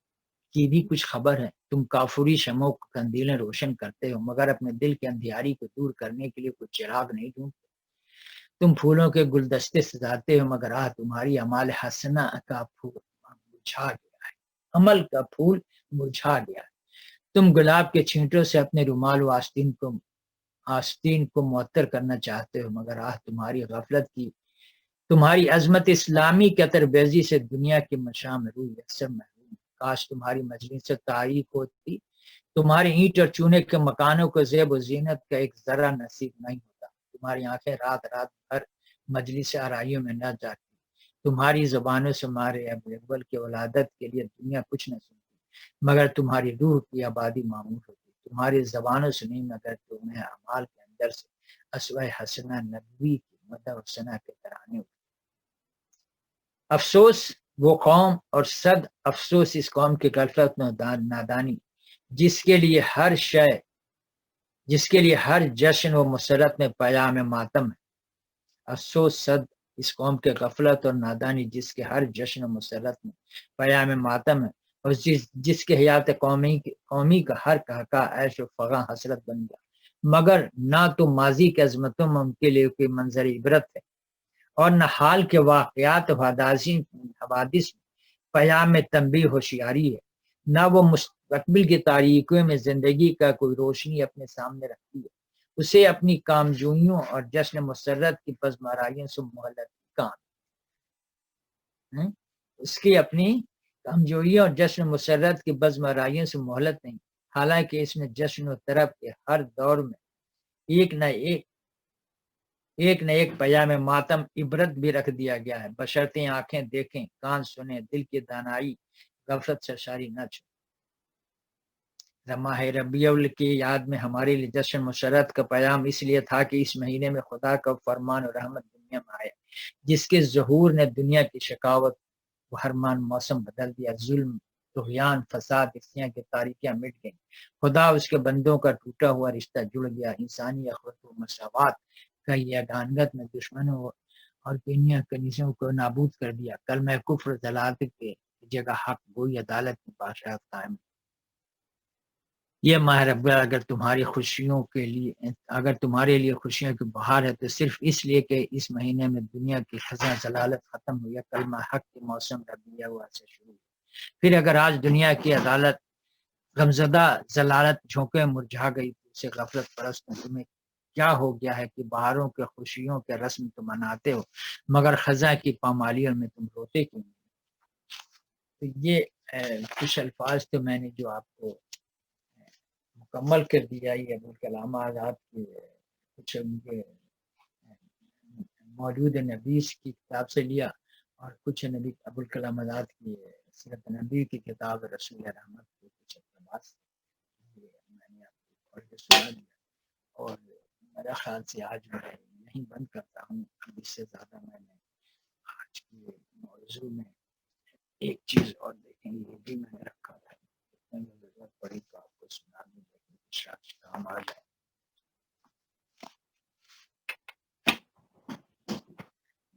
S1: کی بھی کچھ خبر ہے۔ تم کافوری شمعوں کو قندیلیں روشن کرتے ہو، مگر اپنے دل کی اندھیاری کو دور کرنے کے لیے کوئی چراغ نہیں ڈھونڈتے۔ تم پھولوں کے گلدستے سجاتے ہو، مگر تمہاری اعمال حسنہ کا پھول مرجھا گیا ہے، عمل کا پھول مرجھا گیا ہے۔ تم گلاب کے چھینٹوں سے اپنے رومال و آستین کو معطر کرنا چاہتے ہو، مگر تمہاری غفلت کی تمہاری عظمت اسلامی قطر بیزی سے دنیا کی مشام روح یکسر محروم۔ کاش تمہاری مجلس سے تاریخ ہوتی، تمہاری اینٹ اور چونے کے مکانوں کو زیب و زینت کا ایک ذرہ نصیب نہیں ہوتا۔ تمہاری آنکھیں رات رات بھر مجلس آرائیوں میں نہ جاتی، تمہاری زبانوں سے مارے اول کی ولادت کے لیے دنیا کچھ نہ سنتی، مگر تمہاری روح کی آبادی معمول ہوتی۔ تمہاری زبانوں سے نہیں، مگر تمہیں اعمال کے اندر سے اسوہ حسنہ نبوی کی مدح و ثنا کے ترانے ہوتے۔ افسوس وہ قوم اور صد افسوس اس قوم کی غفلت و نادانی جس کے لیے ہر جشن و مسرت میں پیام ماتم ہے۔ افسوس صد اس قوم کے غفلت اور نادانی جس کے ہر جشن و مسرت میں پیام ماتم ہے، اور جس کے حیات قومی کا ہر کہکا عیش و فغاں حسرت بن گیا، مگر نہ تو ماضی کی عظمتوں میں ان کے لیے کوئی منظر عبرت ہے، اور نہ حال کے واقعات و حوادث میں پیام تنبیہ ہوشیاری ہے، نہ وہ مستقبل کی تاریکیوں میں زندگی کا کوئی روشنی اپنے سامنے رکھتی ہے۔ اسے اپنی کامجوئیوں اور جشن مسرت کی پزمارائیوں سے مہلت اس کی اپنی کامجوئیوں اور جشن مسرت کی بزمارائیوں سے مہلت نہیں، حالانکہ اس میں جشن و طرب کے ہر دور میں ایک نہ ایک پیام ماتم عبرت بھی رکھ دیا گیا ہے، بشرطیں آنکھیں دیکھیں، کان سنیں، دل کی دانائی غفلت سے ساری نہ چھوڑے۔ ماہ ربیع الاول کی یاد میں ہمارے لیے جشن مسرت کا پیام اس لیے تھا کہ اس مہینے میں خدا کا فرمان اور رحمت دنیا میں آیا، جس کے ظہور نے دنیا کی شقاوت و حرمان موسم بدل دیا، ظلم، طغیان، فساد، عصیاں کی تاریکیاں مٹ گئیں، خدا اس کے بندوں کا ٹوٹا ہوا رشتہ جڑ گیا، انسانی اخوت و مساوات کا یگانگت میں دشمنوں اور دنیا کنیزوں کو نابود کر دیا، کلمہ کفر ضلالت کے جگہ حق گوئی عدالت کی بادشاہت قائم۔ یہ ماہ رمضان اگر تمہارے لیے خوشیوں کی بہار ہے تو صرف اس لیے کہ اس مہینے میں دنیا کی خزاں ضلالت ختم ہوئی، کلمہ حق کے موسم ربیع الاول سے شروع ہوئی۔ پھر اگر آج دنیا کی عدالت غمزدہ ضلالت جھونکے مرجھا گئی تو اسے غفلت پرست تمہیں کیا ہو گیا ہے کہ بہاروں کے خوشیوں کے رسم تم مناتے ہو، مگر خزاں کی پامالیوں میں تم روتے کیوں نہیں؟ تو یہ کچھ الفاظ تو میں نے جو آپ کو مکمل کر دیا، یہ ابوالکلام آزاد کی کچھ ان کے موجود نبیس کی کتاب سے لیا، اور کچھ نبی ابوالکلام آزاد کی سیرت نبی کی کتاب رسول رحمت کے کچھ اقتباس میں نے آپ کو پڑھ کے سنا دیا، اور میرا خیال سے آج میں نہیں بند کرتا ہوں، اس سے زیادہ میں نے آج کے موضوع میں ایک چیز اور دیکھیں گے، یہ بھی میں نے رکھا تھا، ضرورت پڑی تو آپ کو سنا دوں گا، شاید کام آ جائے۔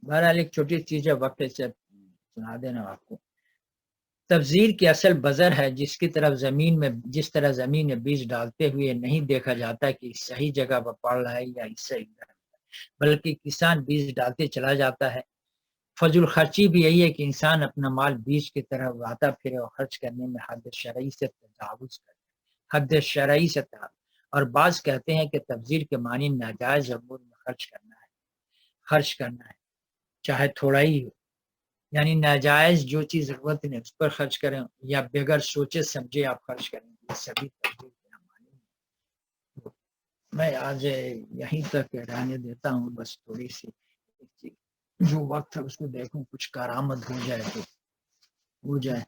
S1: بہرحال ایک چھوٹی چیز ہے، وقت سے سنا دینا آپ کو۔ تبذیر کی اصل بذر ہے جس طرح زمین میں بیج ڈالتے ہوئے نہیں دیکھا جاتا کہ صحیح جگہ پر پڑ رہا ہے یا اس سے ادھر، بلکہ کسان بیج ڈالتے چلا جاتا ہے۔ فضل خرچی بھی یہی ہے کہ انسان اپنا مال بیج کی طرح اگاتا پھرے اور خرچ کرنے میں حد شرعی سے تجاوز کرے۔ حد شرعی سے تھا، اور بعض کہتے ہیں کہ تبذیر کے معنی ناجائز امور میں خرچ کرنا ہے چاہے تھوڑا ہی ہو، یعنی ناجائز جو چیز ضرورت نہیں اس پر خرچ کریں یا بغیر سوچے سمجھے آپ خرچ کریں، یہ سبھی تبذیر کے معنی ہیں۔ میں آج یہیں تک رہنے دیتا ہوں، بس تھوڑی سی جو وقت ہے اس کو دیکھوں کچھ کارآمد ہو جائے تو ہو جائے۔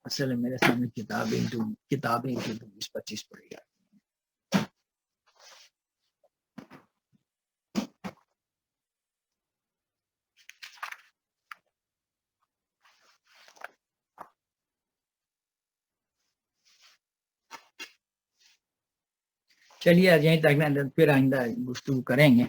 S1: اصل میرے سامنے کتابیں 20-25 پڑھی جاتی ہیں۔ چلیے آج یہیں تک، پھر آئندہ گفتگو کریں گے۔